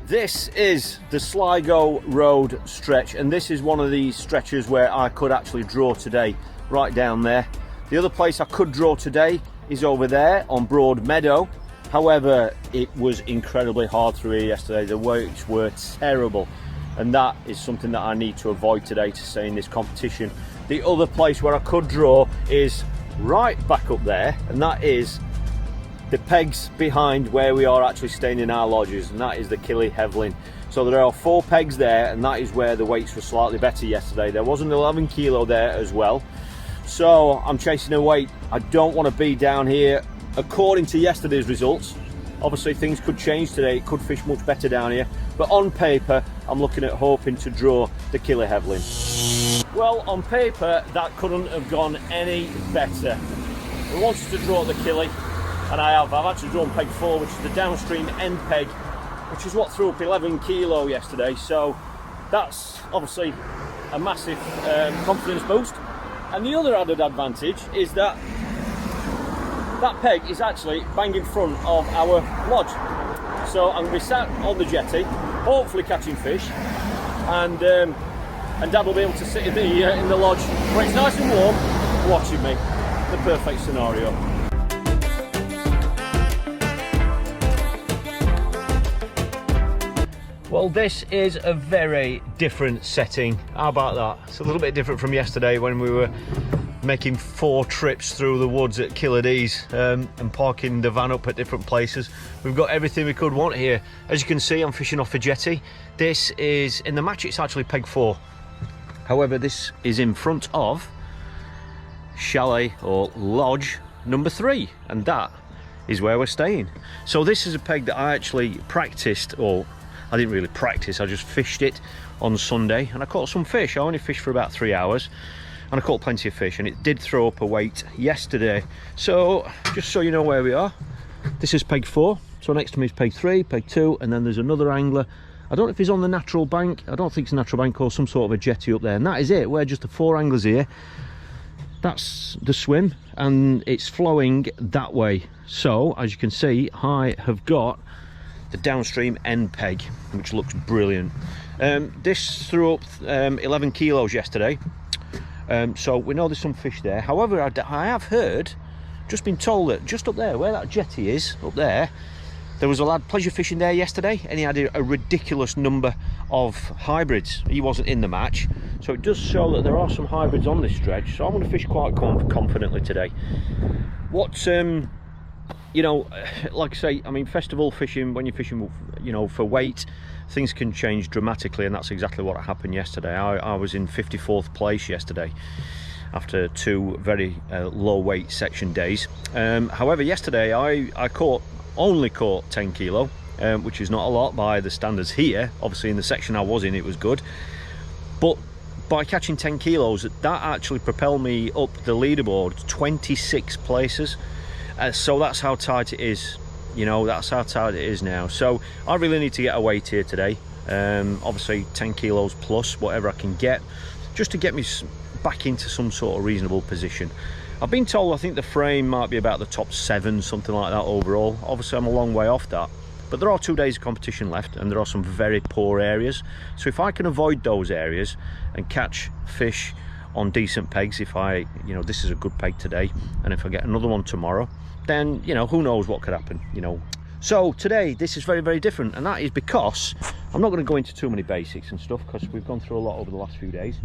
This is the Sligo Road stretch, and this is one of these stretches where I could actually draw today, right down there. The other place I could draw today is over there on Broad Meadow. However, it was incredibly hard through here yesterday. The weights were terrible, and that is something that I need to avoid today to stay in this competition. The other place where I could draw is right back up there, and that is the pegs behind where we are actually staying in our lodges, and that is the Killy Hevelin. So there are 4 pegs there, and that is where the weights were slightly better yesterday. There was an 11 kilo there as well. So I'm chasing a weight. I don't want to be down here according to yesterday's results. Obviously things could change today, it could fish much better down here, but on paper I'm looking at hoping to draw the Killie Heavlin. Well, on paper that couldn't have gone any better. We wanted to draw the Killie, and I've actually drawn peg 4, which is the downstream end peg, which is what threw up 11 kilo yesterday. So that's obviously a massive confidence boost. And the other added advantage is that that peg is actually bang in front of our lodge. So I'm going to be sat on the jetty, hopefully catching fish, and Dad will be able to sit in the lodge where it's nice and warm, watching me. The perfect scenario. Well, this is a very different setting. How about that? It's a little bit different from yesterday when we were making 4 trips through the woods at Killardees and parking the van up at different places. We've got everything we could want here. As you can see, I'm fishing off a jetty. This is, in the match, it's actually peg 4. However, this is in front of chalet or lodge number 3, and that is where we're staying. So this is a peg that I actually practiced, or I didn't really practice, I just fished it on Sunday, and I caught some fish. I only fished for about 3 hours, and I caught plenty of fish, and it did throw up a weight yesterday. So just so you know where we are, this is peg 4. So next to me is peg 3, peg 2, and then there's another angler. I don't know if he's on the natural bank. I don't think it's a natural bank or some sort of a jetty up there, and that is it. We're just the 4 anglers here. That's the swim, and it's flowing that way. So as you can see, I have got the downstream end peg, which looks brilliant. This threw up 11 kilos yesterday, so we know there's some fish there. However, I have heard, just been told that just up there where that jetty is, up there was a lad pleasure fishing there yesterday, and he had a ridiculous number of hybrids. He wasn't in the match, so it does show that there are some hybrids on this stretch. So I'm going to fish quite confidently today. What you know, like I say, I mean, festival fishing, when you're fishing, you know, for weight, things can change dramatically, and that's exactly what happened yesterday. I was in 54th place yesterday after 2 very low weight section days. However, yesterday I only caught 10 kilo, which is not a lot by the standards here. Obviously in the section I was in, it was good, but by catching 10 kilos, that actually propelled me up the leaderboard 26 places. So that's how tight it is, you know, that's how tight it is now. So I really need to get a weight here today, obviously 10 kilos plus, whatever I can get, just to get me back into some sort of reasonable position. I've been told I think the frame might be about the top 7, something like that overall. Obviously I'm a long way off that, but there are 2 days of competition left, and there are some very poor areas. So if I can avoid those areas and catch fish on decent pegs, if I, you know, this is a good peg today, and if I get another one tomorrow, then, you know, who knows what could happen, you know. So today this is very, very different, and that is because I'm not going to go into too many basics and stuff, because we've gone through a lot over the last few days.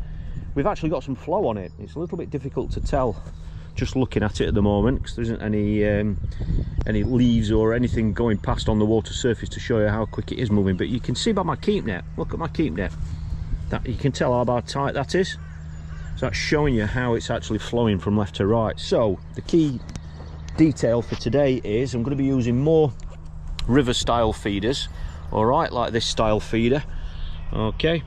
We've actually got some flow on it. It's a little bit difficult to tell just looking at it at the moment, because there isn't any leaves or anything going past on the water surface to show you how quick it is moving. But you can see by my keep net, look at my keep net, that you can tell how tight that is. So that's showing you how it's actually flowing from left to right. So the key detail for today is I'm going to be using more river style feeders, all right, like this style feeder. Okay,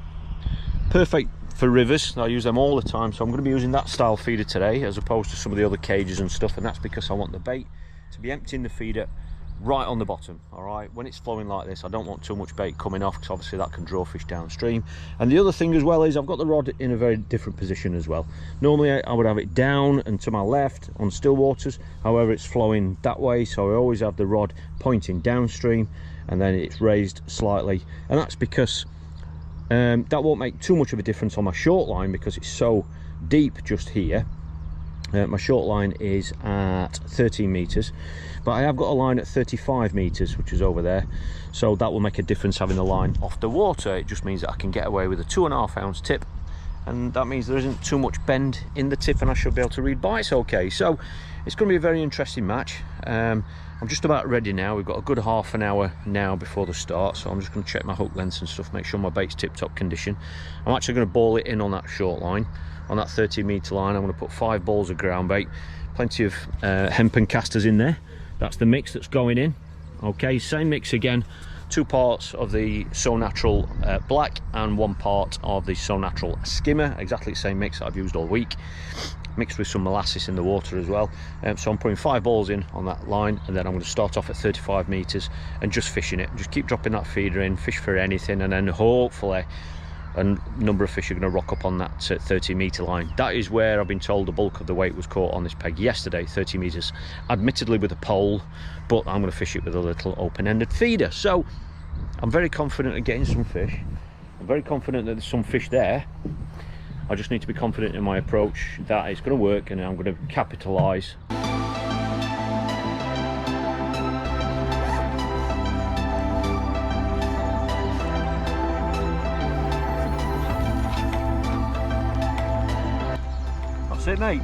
perfect for rivers. I use them all the time, so I'm going to be using that style feeder today as opposed to some of the other cages and stuff, and that's because I want the bait to be emptying the feeder right on the bottom. All right, when it's flowing like this, I don't want too much bait coming off, because obviously that can draw fish downstream. And the other thing as well is I've got the rod in a very different position as well. Normally I would have it down and to my left on still waters, however it's flowing that way, so I always have the rod pointing downstream, and then it's raised slightly, and that's because that won't make too much of a difference on my short line, because it's so deep just here. My short line is at 13 meters, but I have got a line at 35 meters, which is over there, so that will make a difference having the line off the water. It just means that I can get away with a 2.5 ounce tip and that means there isn't too much bend in the tip, and I should be able to read bites okay. So it's going to be a very interesting match. I'm just about ready now. We've got a good half an hour now before the start, so I'm just going to check my hook lengths and stuff, make sure my bait's tip-top condition. I'm actually going to ball it in on that short line, on that 30-metre line. I'm going to put 5 balls of ground bait, plenty of hempen casters in there. That's the mix that's going in. Okay, same mix again, 2 parts of the So Natural black and 1 part of the So Natural skimmer, exactly the same mix that I've used all week, mixed with some molasses in the water as well. So I'm putting 5 balls in on that line, and then I'm going to start off at 35 metres and just fishing it. Just keep dropping that feeder in, fish for anything, and then hopefully a number of fish are going to rock up on that 30-metre line. That is where I've been told the bulk of the weight was caught on this peg yesterday, 30 metres, admittedly with a pole, but I'm going to fish it with a little open-ended feeder. So I'm very confident of getting some fish. I'm very confident that there's some fish there. I just need to be confident in my approach that it's going to work, and I'm going to capitalise. That's it, mate.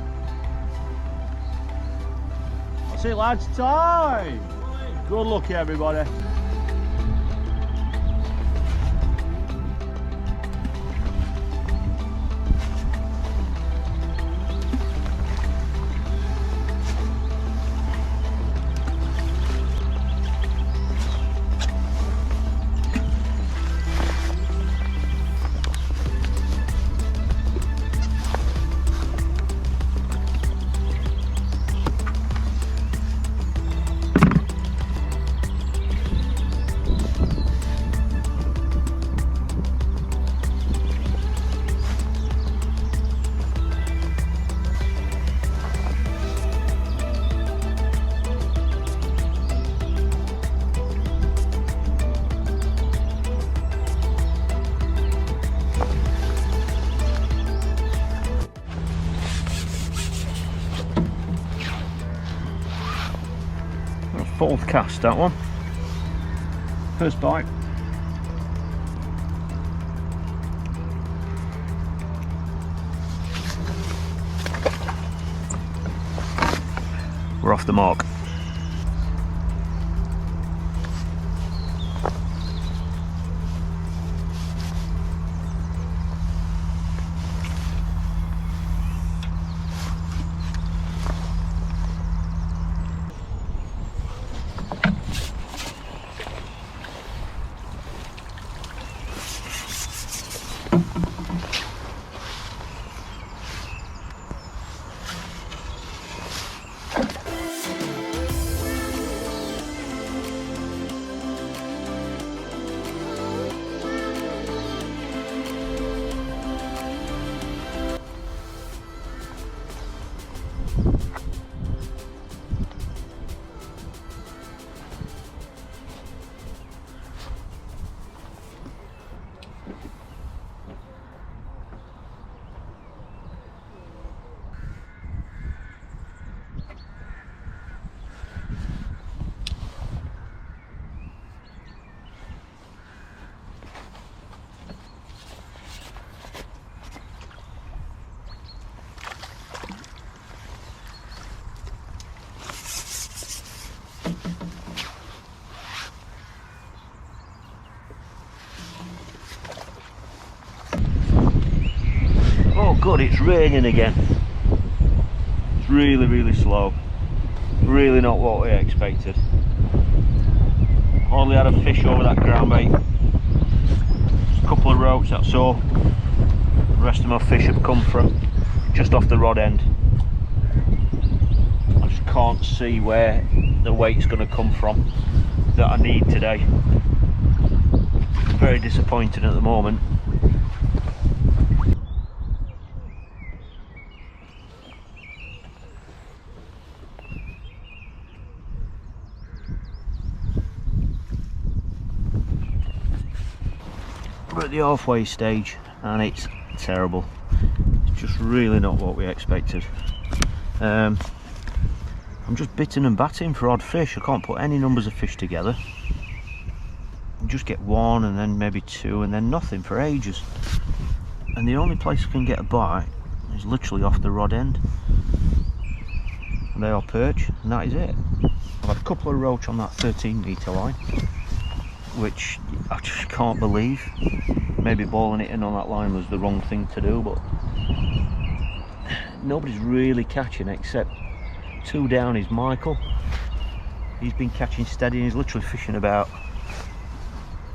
That's it, lads. Time. Good luck, everybody. Fourth cast, that one. First bite. We're off the mark. Oh god, it's raining again. It's really slow. Really not what we expected. Hardly had a fish over that ground bait. Just a couple of ropes, that's all. The rest of my fish have come from just off the rod end. I just can't see where the weight's going to come from that I need today. Very disappointed at the moment. We're at the halfway stage and it's terrible. It's just really not what we expected. I'm just bitting and batting for odd fish. I can't put any numbers of fish together. I just get one and then maybe two and then nothing for ages. and the only place I can get a bite is literally off the rod end. They are perch, and that is it. I've had a couple of roach on that 13 metre line, which I just can't believe. Maybe balling it in on that line was the wrong thing to do, but nobody's really catching except two down is Michael. He's been catching steady and he's literally fishing about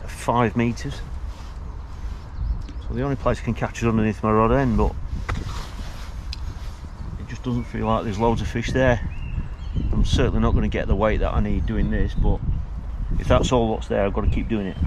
5 metres. So the only place I can catch is underneath my rod end, but it just doesn't feel like there's loads of fish there. I'm certainly not going to get the weight that I need doing this, but if that's all what's there, I've got to keep doing it.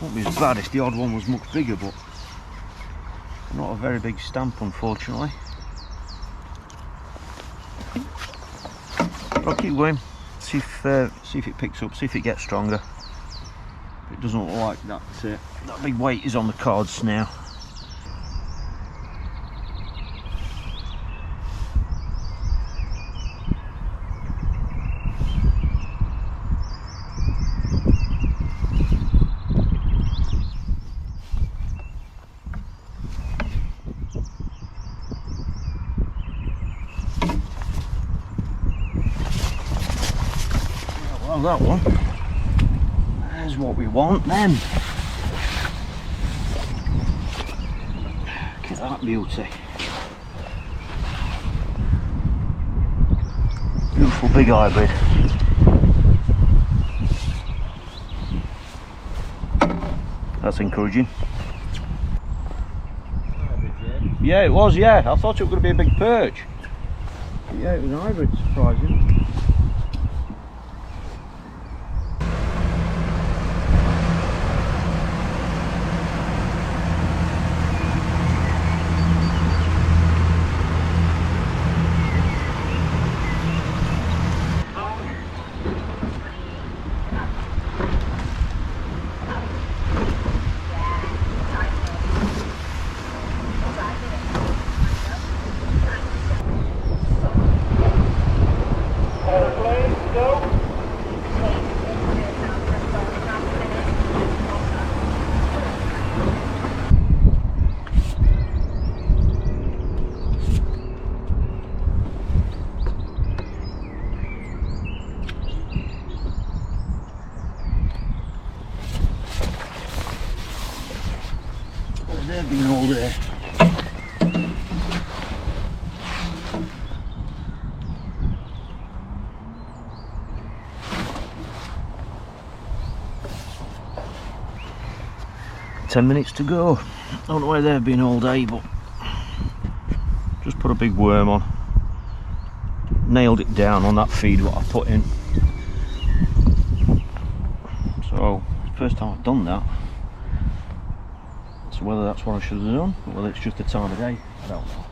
Won't be as bad if the odd one was much bigger, but not a very big stamp, unfortunately. But I'll keep going, see if it picks up, see if it gets stronger. It doesn't look like that big weight is on the cards now. Well, that one, there's what we want then. Look at that beauty. Beautiful big hybrid. That's encouraging. Yeah, it was, yeah. I thought it was going to be a big perch. But yeah, it was an hybrid, surprising. They've been all there. Ten minutes to go. I don't know where they've been all day, but just put a big worm on. Nailed it down on that feed what I put in. So, first time I've done that. So whether that's what I should have done, or whether it's just the time of day, I don't know.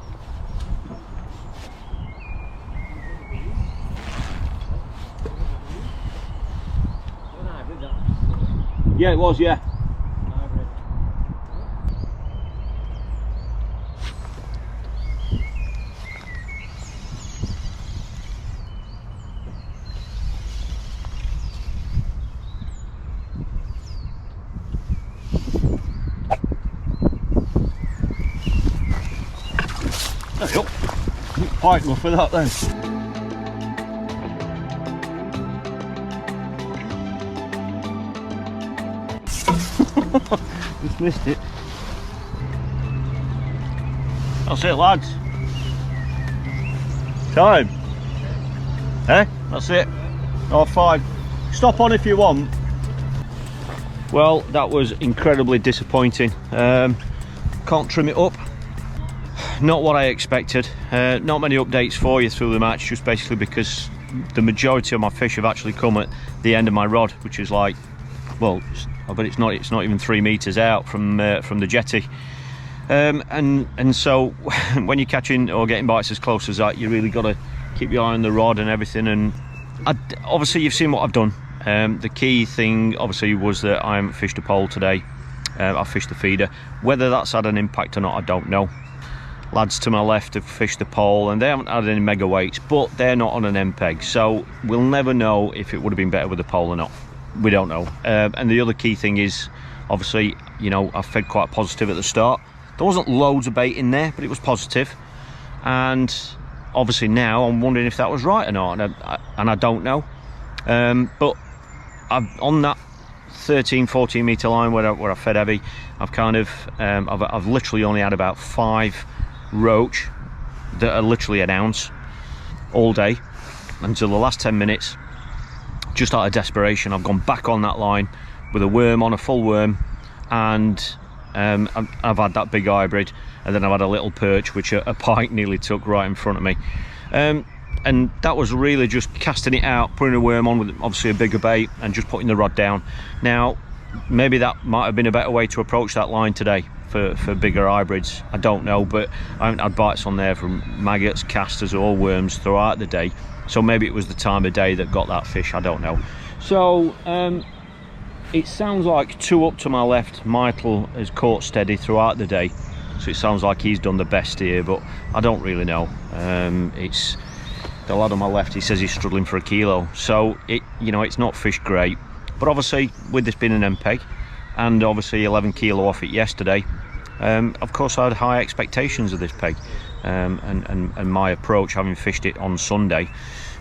Yeah, it was, yeah. There you go. Quite enough for that then. Just missed it. That's it, lads. Time. Eh? That's it. Oh, 5. Stop on if you want. Well, that was incredibly disappointing. Can't trim it up. Not what I expected. Not many updates for you through the match, just basically because the majority of my fish have actually come at the end of my rod, which is like, well, but it's not even 3 meters out from the jetty. And so when you're catching or getting bites as close as that, you really got to keep your eye on the rod and everything. And obviously you've seen what I've done. The key thing obviously was that I haven't fished a pole today. I fished the feeder. Whether that's had an impact or not, I don't know. Lads to my left have fished the pole and they haven't had any mega weights, but they're not on an MPEG, so we'll never know if it would have been better with the pole or not. We don't know. And the other key thing is, obviously, you know, I fed quite positive at the start. There wasn't loads of bait in there, but it was positive. And obviously now I'm wondering if that was right or not, and I don't know. But on that 13-14 metre line where I fed heavy, I've kind of I've literally only had about 5 roach that are literally an ounce all day until the last 10 minutes. Just out of desperation, I've gone back on that line with a worm on, a full worm, and I've had that big hybrid, and then I've had a little perch which a pike nearly took right in front of me. And that was really just casting it out, putting a worm on with obviously a bigger bait, and just putting the rod down. Now, maybe that might have been a better way to approach that line today for bigger hybrids. I don't know, but I haven't had bites on there from maggots, casters, or worms throughout the day. So maybe it was the time of day that got that fish, I don't know. So it sounds like 2 up to my left, Meadow has caught steady throughout the day. So it sounds like he's done the best here, but I don't really know. It's the lad on my left, he says he's struggling for a kilo. So you know, it's not fished great. But obviously, with this being an MPEG, and obviously 11 kilo off it yesterday, of course I had high expectations of this peg, and my approach, having fished it on Sunday.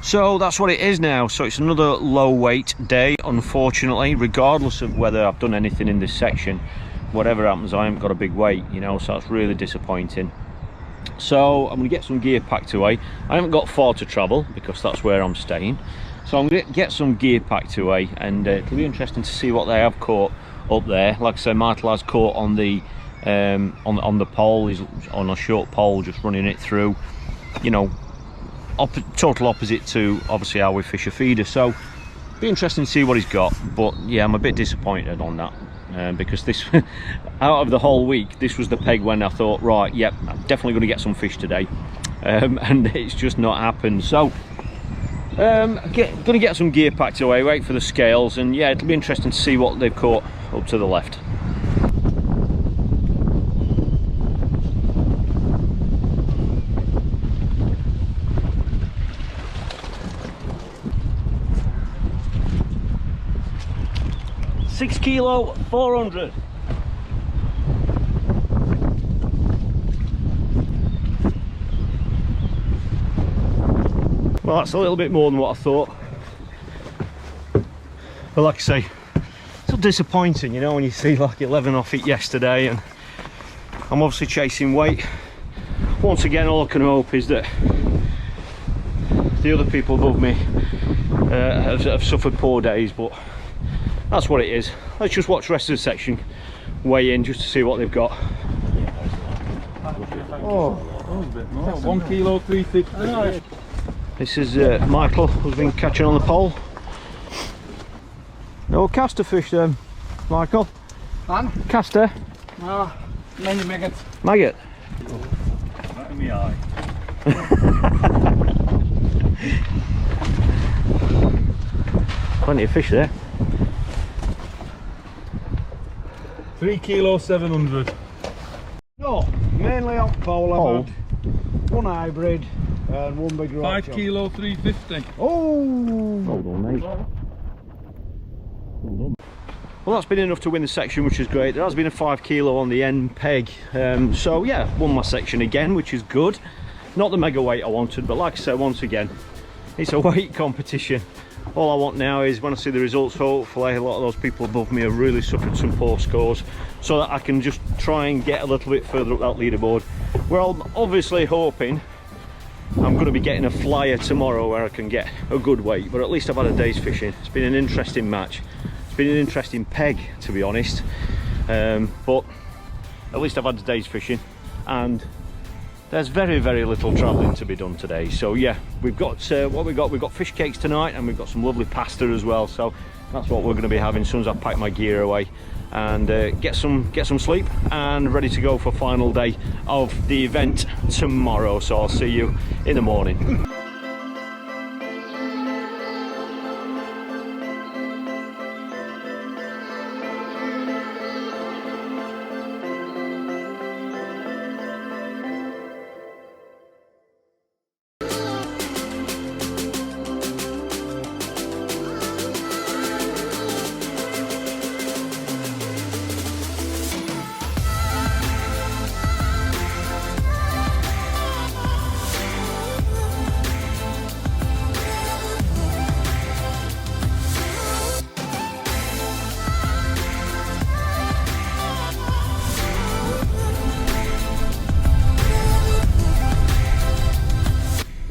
So that's what it is now. So it's another low weight day, unfortunately, regardless of whether I've done anything in this section. Whatever happens, I haven't got a big weight, you know, so that's really disappointing. So I'm going to get some gear packed away. I haven't got far to travel because that's where I'm staying. So I'm going to get some gear packed away, and it'll be interesting to see what they have caught up there. Like I say, Meadow has caught on the pole. He's on a short pole, just running it through. You know, total opposite to obviously how we fish a feeder. So be interesting to see what he's got. But yeah, I'm a bit disappointed on that. Because this, out of the whole week, this was the peg when I thought, right, yep, I'm definitely going to get some fish today, and it's just not happened. So going to get some gear packed away, wait for the scales, and yeah, it'll be interesting to see what they've caught up to the left. $6 kilo, 400. Well, that's a little bit more than what I thought. But like I say, it's so disappointing, you know, when you see like 11 off it yesterday, and I'm obviously chasing weight. Once again, all I can hope is that the other people above me have suffered poor days, but that's what it is. Let's just watch the rest of the section weigh in just to see what they've got. Oh, that was a bit more. 1 kilo 350. This is Michael, who's been catching on the pole. No caster fish then, Michael? Man? Caster? Ah, many maggots. Maggot? Right in the eye. Plenty of fish there. 3 kilo 700. No, mainly on pole. Pole? I've had 1 hybrid and 1 big roach. 5 kilo 350. Oh! Well done, mate. Well done. Well, that's been enough to win the section, which is great. There has been a 5 kilo on the end peg. So yeah, won my section again, which is good. Not the mega weight I wanted, but like I said, once again, it's a weight competition. All I want now is, when I see the results, hopefully a lot of those people above me have really suffered some poor scores, so that I can just try and get a little bit further up that leaderboard. Well, I'm obviously hoping I'm going to be getting a flyer tomorrow where I can get a good weight, but at least I've had a day's fishing. It's been an interesting match. It's been an interesting peg, to be honest, but at least I've had a day's fishing, and there's very, very little travelling to be done today. So yeah, we've got what we've got fish cakes tonight, and we've got some lovely pasta as well. So that's what we're going to be having as soon as I pack my gear away and get some sleep, and ready to go for final day of the event tomorrow. So I'll see you in the morning.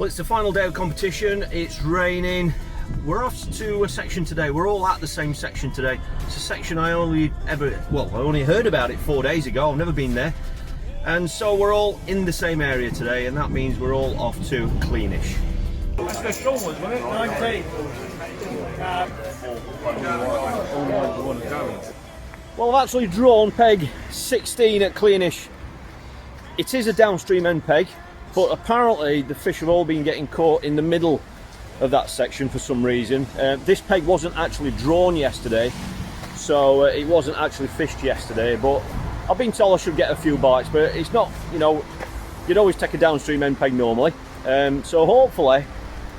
it's the final day of competition. It's raining. We're off to a section today. We're all at the same section today. It's a section I only heard about it 4 days ago. I've never been there. And so we're all in the same area today, and that means we're all off to Cleanish. That's the strong ones, wasn't it? 19. Well, I've actually drawn peg 16 at Cleanish. It is a downstream end peg, but apparently the fish have all been getting caught in the middle of that section for some reason. This peg wasn't actually drawn yesterday, so it wasn't actually fished yesterday, but I've been told I should get a few bites, but it's not, you know, you'd always take a downstream end peg normally. So hopefully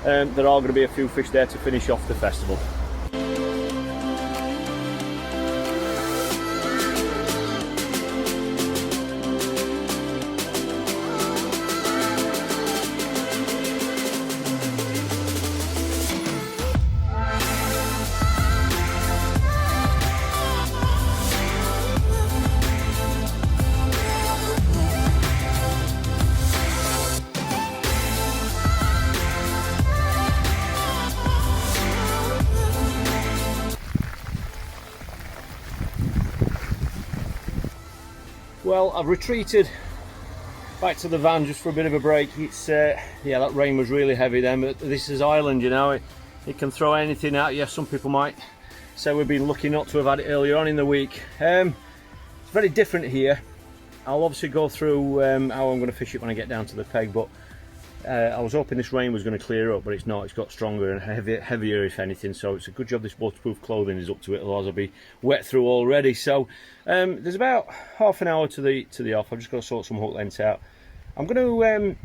there are going to be a few fish there to finish off the festival. Well, I've retreated back to the van just for a bit of a break. It's yeah, that rain was really heavy then, but this is Ireland, you know, it can throw anything at you. Some people might say we've been lucky not to have had it earlier on in the week. It's very different here. I'll obviously go through how I'm going to fish it when I get down to the peg, but I was hoping this rain was going to clear up, but it's not. It's got stronger and heavier if anything, so it's a good job this waterproof clothing is up to it, otherwise I'll be wet through already. So there's about half an hour to the off. I've just got to sort some hook lengths out. I'm going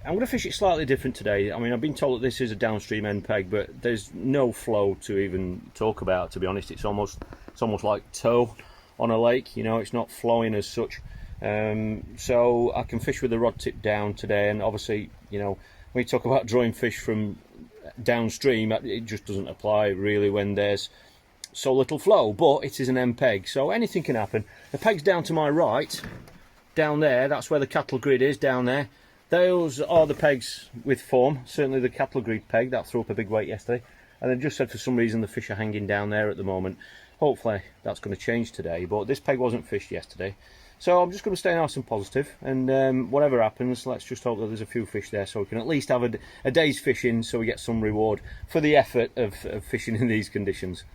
to fish it slightly different today. I mean, I've been told that this is a downstream end peg, but there's no flow to even talk about, to be honest. It's almost like tow on a lake, you know, it's not flowing as such. So I can fish with the rod tip down today, and obviously, you know, when you talk about drawing fish from downstream, it just doesn't apply really when there's so little flow, but it is an end peg, so anything can happen. The peg's down to my right, down there, that's where the cattle grid is, down there. Those are the pegs with form, certainly the cattle grid peg, that threw up a big weight yesterday, and they've just said for some reason the fish are hanging down there at the moment. Hopefully that's going to change today, but this peg wasn't fished yesterday. So I'm just going to stay nice and positive, and whatever happens, let's just hope that there's a few fish there so we can at least have a day's fishing, so we get some reward for the effort of fishing in these conditions.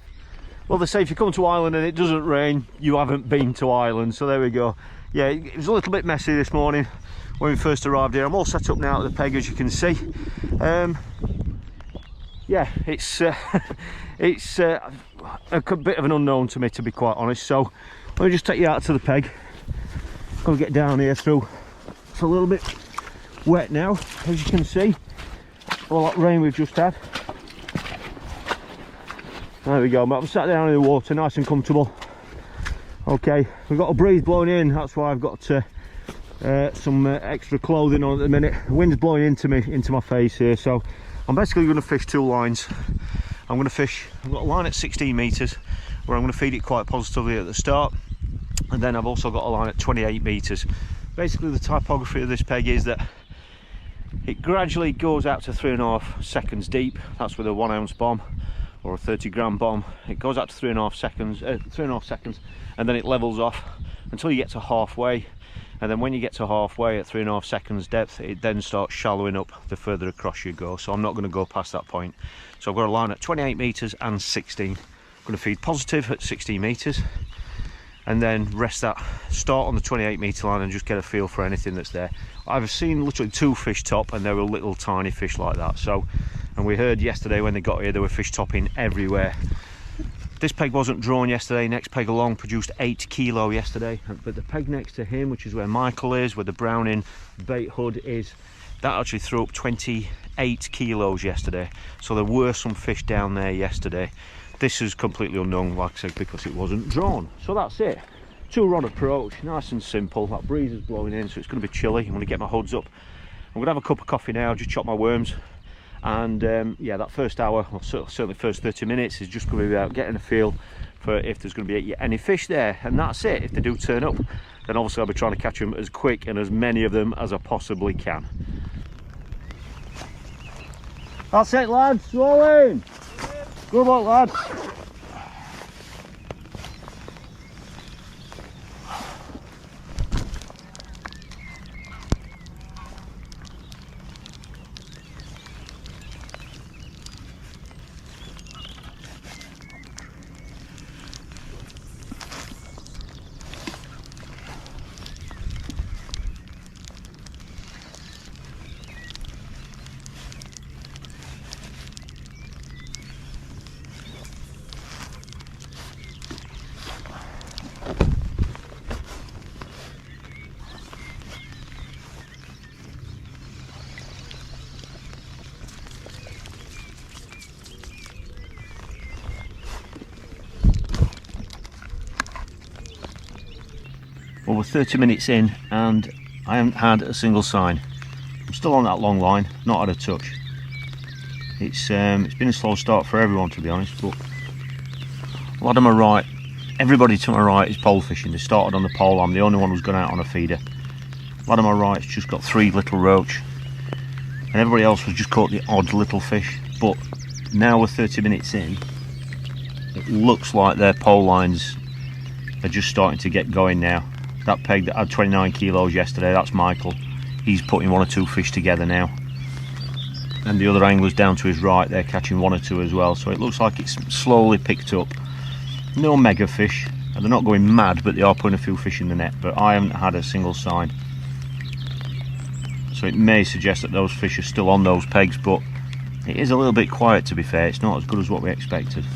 Well, they say if you come to Ireland and it doesn't rain, you haven't been to Ireland, so there we go. Yeah, it was a little bit messy this morning when we first arrived here. I'm all set up now at the peg, as you can see. Yeah, it's a bit of an unknown to me, to be quite honest, so let me just take you out to the peg. Gonna get down here through. It's a little bit wet now, as you can see. All that rain we've just had. There we go, but I'm sat down in the water, nice and comfortable. Okay, we've got a breeze blowing in, that's why I've got some extra clothing on at the minute. The wind's blowing into my face here, so I'm basically going to fish two lines. I've got a line at 16 metres where I'm going to feed it quite positively at the start, and then I've also got a line at 28 metres. Basically the typography of this peg is that it gradually goes out to 3.5 seconds deep. That's with a 1 ounce bomb or a 30 gram bomb. It goes out to 3.5 seconds, and then it levels off until you get to halfway, and then when you get to halfway at 3.5 seconds depth, it then starts shallowing up the further across you go. So I'm not going to go past that point. So I've got a line at 28 metres and 16. I'm going to feed positive at 16 metres, and then rest that, start on the 28 metre line and just get a feel for anything that's there. I've seen literally 2 fish top, and there were little tiny fish like that. So, and we heard yesterday when they got here there were fish topping everywhere. This peg wasn't drawn yesterday. Next peg along produced 8 kilo yesterday, but the peg next to him, which is where Michael is, where the Browning bait hood is, that actually threw up 28 kilos yesterday. So there were some fish down there yesterday. This is completely unknown, like I said, because it wasn't drawn. So that's it. 2-rod approach, nice and simple. That breeze is blowing in, so it's going to be chilly. I'm going to get my hoods up. I'm going to have a cup of coffee now, just chop my worms. And yeah, that first hour, or certainly first 30 minutes, is just going to be about getting a feel for if there's going to be any fish there. And that's it. If they do turn up, then obviously I'll be trying to catch them as quick and as many of them as I possibly can. That's it, lads. Roll in. Good luck, lads. Well, we're 30 minutes in and I haven't had a single sign. I'm still on that long line, not had a touch. It's been a slow start for everyone, to be honest, but a lot of my right, everybody to my right is pole fishing. They started on the pole. I'm the only one who's gone out on a feeder. A lot of my right's just got 3 little roach and everybody else has just caught the odd little fish. But now we're 30 minutes in, it looks like their pole lines are just starting to get going now. That peg that had 29 kilos yesterday, that's Michael. He's putting 1 or 2 fish together now. And the other anglers down to his right, they're catching 1 or 2 as well. So it looks like it's slowly picked up. No mega fish. They're not going mad, but they are putting a few fish in the net. But I haven't had a single sign. So it may suggest that those fish are still on those pegs, but it is a little bit quiet, to be fair. It's not as good as what we expected.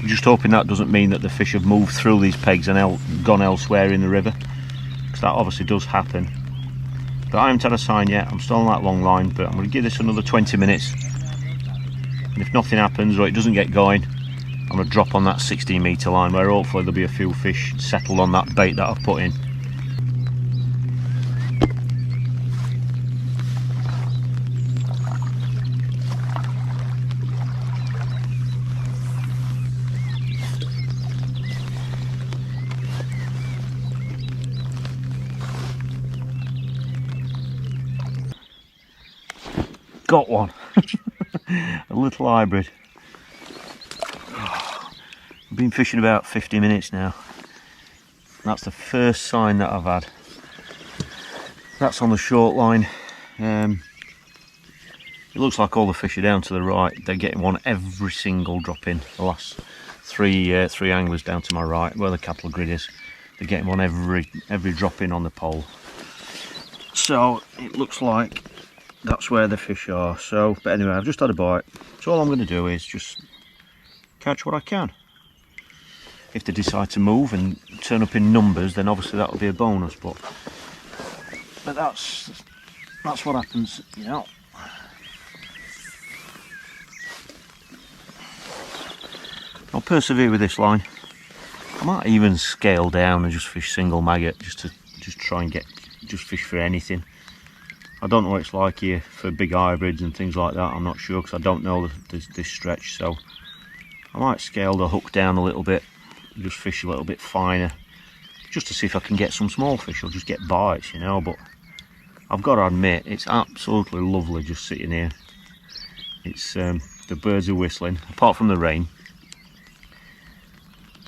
I'm just hoping that doesn't mean that the fish have moved through these pegs and gone elsewhere in the river, because that obviously does happen. But I haven't had a sign yet. I'm still on that long line, but I'm going to give this another 20 minutes. And if nothing happens or it doesn't get going, I'm going to drop on that 16 metre line where hopefully there'll be a few fish settled on that bait that I've put in. Got one. A little hybrid. I've been fishing about 50 minutes now. That's the first sign that I've had. That's on the short line. It looks like all the fish are down to the right. They're getting one every single drop in. The last three anglers down to my right, where the cattle grid is, they're getting one every drop in on the pole. So it looks like that's where the fish are. So, but anyway, I've just had a bite. So all I'm going to do is just catch what I can. If they decide to move and turn up in numbers, then obviously that'll be a bonus. But that's what happens, you know. I'll persevere with this line. I might even scale down and just fish single maggot, just to try and just fish for anything. I don't know what it's like here for big hybrids and things like that. I'm not sure, because I don't know this stretch. So I might scale the hook down a little bit, just fish a little bit finer, just to see if I can get some small fish or just get bites, you know. But I've got to admit, it's absolutely lovely just sitting here. It's the birds are whistling, apart from the rain,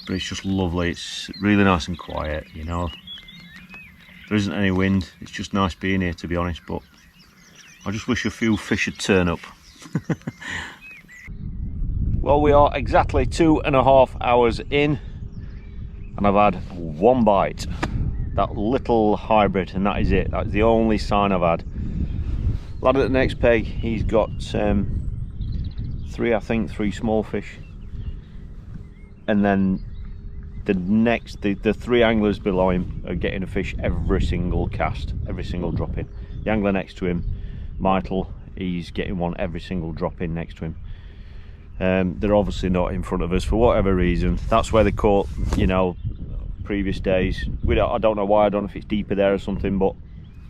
but it's just lovely. It's really nice and quiet, you know. There isn't any wind. It's just nice being here, to be honest. But I just wish a few fish would turn up. Well, we are exactly 2.5 hours in, and I've had 1 bite. That little hybrid, and that is it. That's the only sign I've had. Lad at the next peg, he's got 3 small fish, and then the 3 anglers below him are getting a fish every single cast, every single drop in. The angler next to him, Michael, he's getting one every single drop in next to him. They're obviously not in front of us for whatever reason. That's where they caught, you know, previous days. I don't know why. I don't know if it's deeper there or something, but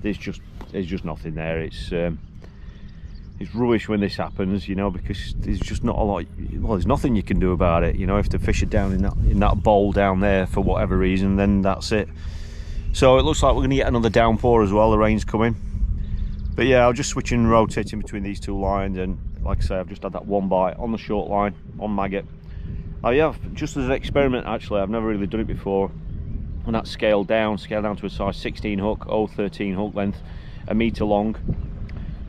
there's just nothing there. It's rubbish when this happens, you know, because there's just not a lot. Well, there's nothing you can do about it, you know. If the fish are down in that bowl down there for whatever reason, then that's it. So it looks like we're going to get another downpour as well. The rain's coming. But yeah, I'm just switching and rotating between these 2 lines, and like I say, I've just had that one bite on the short line, on maggot. I have, just as an experiment actually, I've never really done it before, and that's scaled down to a size 16 hook, 0.13 hook length, 1 metre long,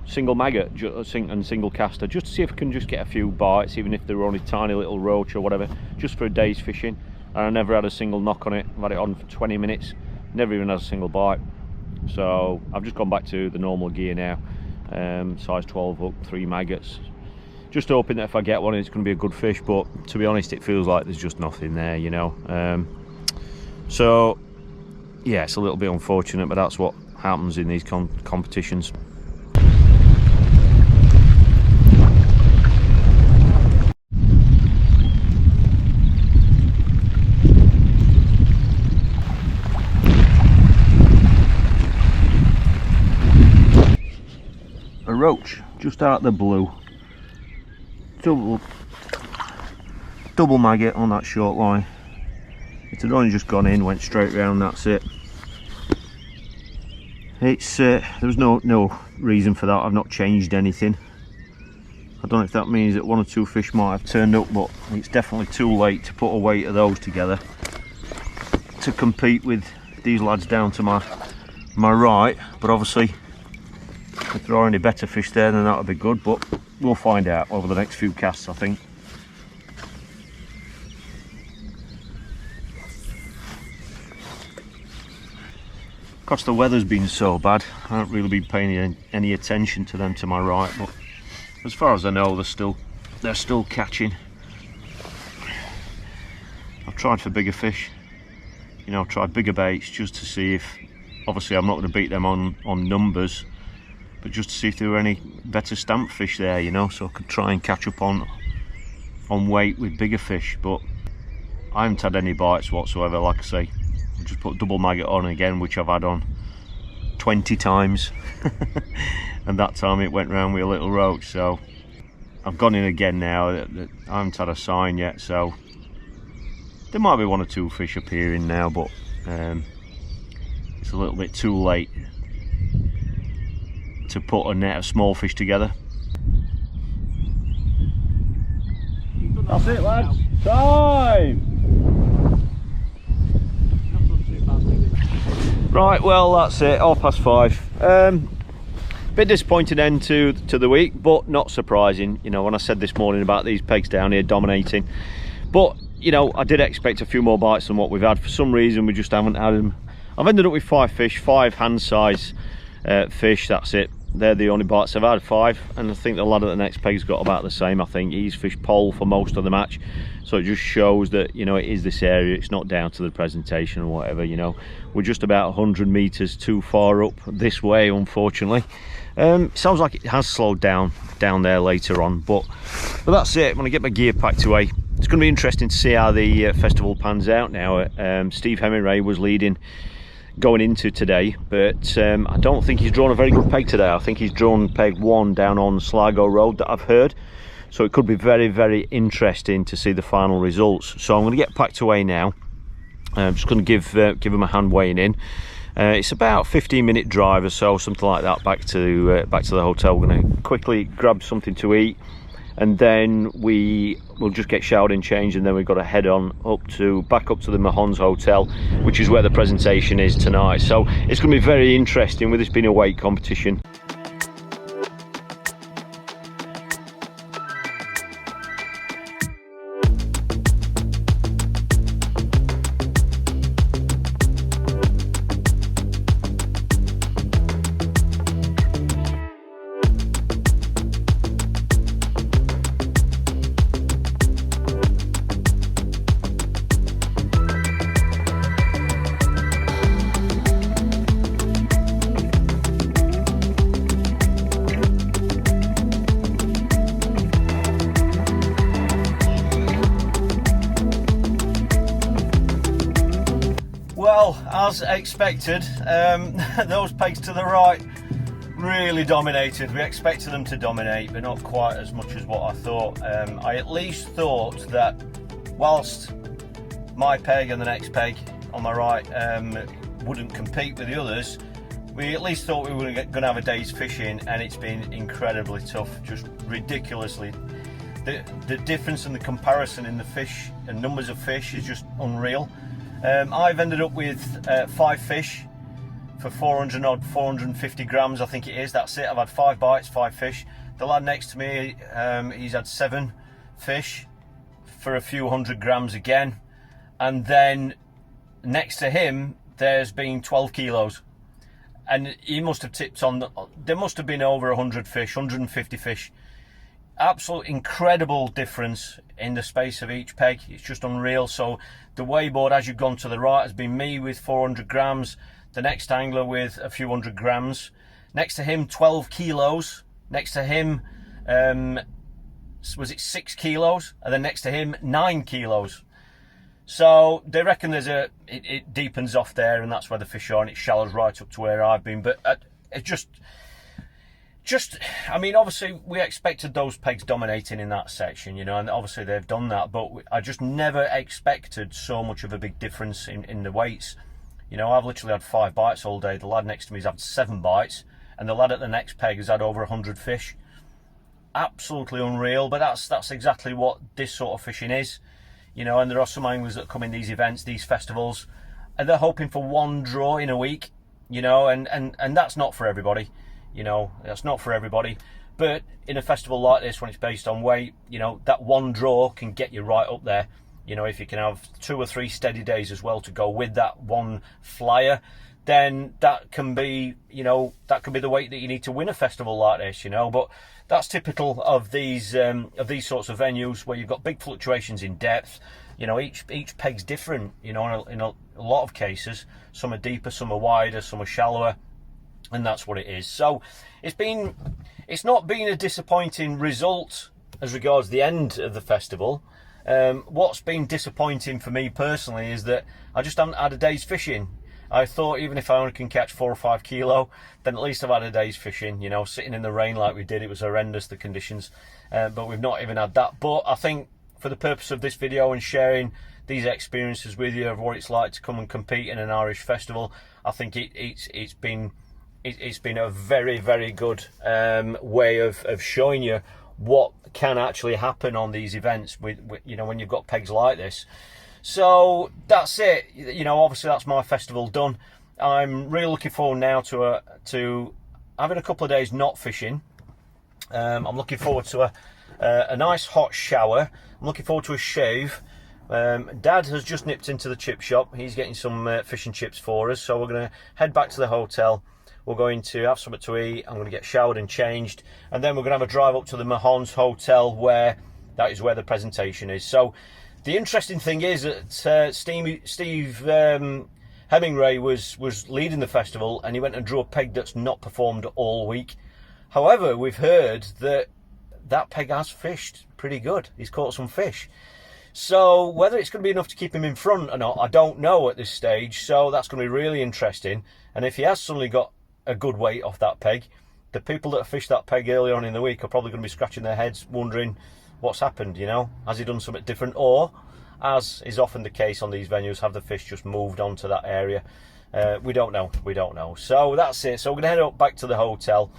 single maggot and single caster, just to see if I can just get a few bites, even if they were only tiny little roach or whatever, just for a day's fishing. And I never had a single knock on it. I've had it on for 20 minutes, never even had a single bite. So I've just gone back to the normal gear now, size 12 hook, 3 maggots. Just hoping that if I get one, it's going to be a good fish, but to be honest, it feels like there's just nothing there, you know. So yeah, it's a little bit unfortunate, but that's what happens in these competitions. A roach just out of the blue, double maggot on that short line. It had only just gone in, went straight round, that's it. It's there was no reason for that. I've not changed anything. I don't know if that means that 1 or 2 fish might have turned up, but it's definitely too late to put a weight of those together to compete with these lads down to my right. But obviously, if there are any better fish there, then that would be good, but we'll find out over the next few casts, I think. Of course, the weather's been so bad, I haven't really been paying any attention to them to my right, but as far as I know, they're still catching. I've tried for bigger fish, you know, tried bigger baits just to see if, obviously I'm not going to beat them on numbers, but just to see if there were any better stamp fish there, you know, so I could try and catch up on weight with bigger fish. But I haven't had any bites whatsoever. Like I say, I just put double maggot on again, which I've had on 20 times and that time it went round with a little roach. So I've gone in again now. I haven't had a sign yet, so there might be 1 or 2 fish appearing now, but it's a little bit too late to put a net of small fish together. That's it, lads. Time! Right, well, that's it, 5:30. Bit disappointing end to the week, but not surprising, you know, when I said this morning about these pegs down here dominating. But, you know, I did expect a few more bites than what we've had. For some reason, we just haven't had them. I've ended up with 5 fish, 5 hand size fish, that's it. They're the only bites I've had, 5, and I think the lad at the next peg's got about the same. I think he's fished pole for most of the match, so it just shows that, you know, it is this area. It's not down to the presentation or whatever, you know. We're just about 100 meters too far up this way, unfortunately. Sounds like it has slowed down there later on, but that's it. When I get my gear packed away, it's going to be interesting to see how the festival pans out now. Steve Hemingway was leading going into today, but I don't think he's drawn a very good peg today. I think he's drawn peg 1 down on Sligo Road that I've heard, so it could be very, very interesting to see the final results. So I'm going to get packed away now. I'm just going to give him a hand weighing in. It's about a 15-minute drive or so, something like that, back to the hotel. We're going to quickly grab something to eat, and then we'll just get showered and changed, and then we've got to head on back up to the Mahons hotel, which is where the presentation is tonight. So it's going to be very interesting with this being a weight competition. Well, as expected, those pegs to the right really dominated. We expected them to dominate, but not quite as much as what I thought. I at least thought that whilst my peg and the next peg on my right wouldn't compete with the others, we at least thought we were going to have a day's fishing, and it's been incredibly tough, just ridiculously. The difference and the comparison in the fish and numbers of fish is just unreal. I've ended up with 5 fish for 450 grams, I think it is. That's it. I've had 5 bites, 5 fish. The lad next to me, he's had 7 fish for a few hundred grams again, and then next to him there's been 12 kilos, and he must have tipped on there must have been over 100 fish, 150 fish. Absolute incredible difference in the space of each peg. It's just unreal. So the weighboard, as you've gone to the right, has been me with 400 grams, the next angler with a few hundred grams, next to him 12 kilos, next to him was it 6 kilos, and then next to him 9 kilos. So they reckon there's it deepens off there, and that's where the fish are, and it shallows right up to where I've been. But it just I mean, obviously we expected those pegs dominating in that section, you know, and obviously they've done that, but I just never expected so much of a big difference in the weights. You know, I've literally had 5 bites all day. The lad next to me has had 7 bites, and the lad at the next peg has had over 100 fish. Absolutely unreal. But that's exactly what this sort of fishing is, you know. And there are some anglers that come in these events, these festivals, and they're hoping for one draw in a week, you know, and that's not for everybody. You know, that's not for everybody. But in a festival like this, when it's based on weight, you know, that one draw can get you right up there. You know, if you can have 2 or 3 steady days as well to go with that one flyer, then that can be, you know, that can be the weight that you need to win a festival like this, you know. But that's typical of these sorts of venues where you've got big fluctuations in depth. You know, each peg's different, you know, in a lot of cases. Some are deeper, some are wider, some are shallower. And that's what it is. So it's not been a disappointing result as regards the end of the festival. What's been disappointing for me personally is that I just haven't had a day's fishing. I thought even if I only can catch 4 or 5 kilo, then at least I've had a day's fishing. You know, sitting in the rain like we did, it was horrendous, the conditions, but we've not even had that. But I think for the purpose of this video and sharing these experiences with you of what it's like to come and compete in an Irish festival, I think it's been a very, very good way of showing you what can actually happen on these events with you know, when you've got pegs like this. So that's it. You know, obviously that's my festival done. I'm really looking forward now to having a couple of days not fishing. I'm looking forward to a nice hot shower. I'm looking forward to a shave. Dad has just nipped into the chip shop. He's getting some fish and chips for us, so we're going to head back to the hotel. We're going to have something to eat. I'm going to get showered and changed, and then we're going to have a drive up to the Mahons hotel, where that is where the presentation is. So the interesting thing is that Steve Hemingway was leading the festival, and he went and drew a peg that's not performed all week. However, we've heard that peg has fished pretty good. He's caught some fish. So whether it's going to be enough to keep him in front or not, I don't know at this stage. So that's going to be really interesting. And if he has suddenly got a good weight off that peg, the people that fished that peg earlier on in the week are probably going to be scratching their heads wondering what's happened, you know. Has he done something different, or, as is often the case on these venues, have the fish just moved on to that area? We don't know. So that's it. So we're going to head up back to the hotel,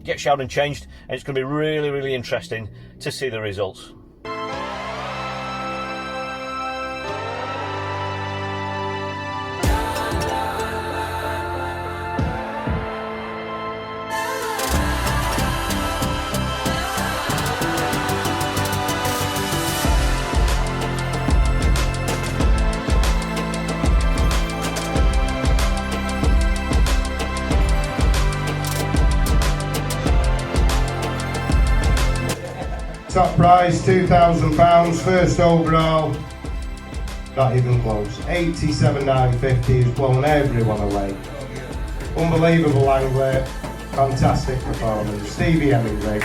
get showered and changed, and it's going to be really, really interesting to see the results. Top prize, £2,000, first overall, not even close. 87,950 has blown everyone away. Unbelievable angler, fantastic performance. Stevie Hemingway.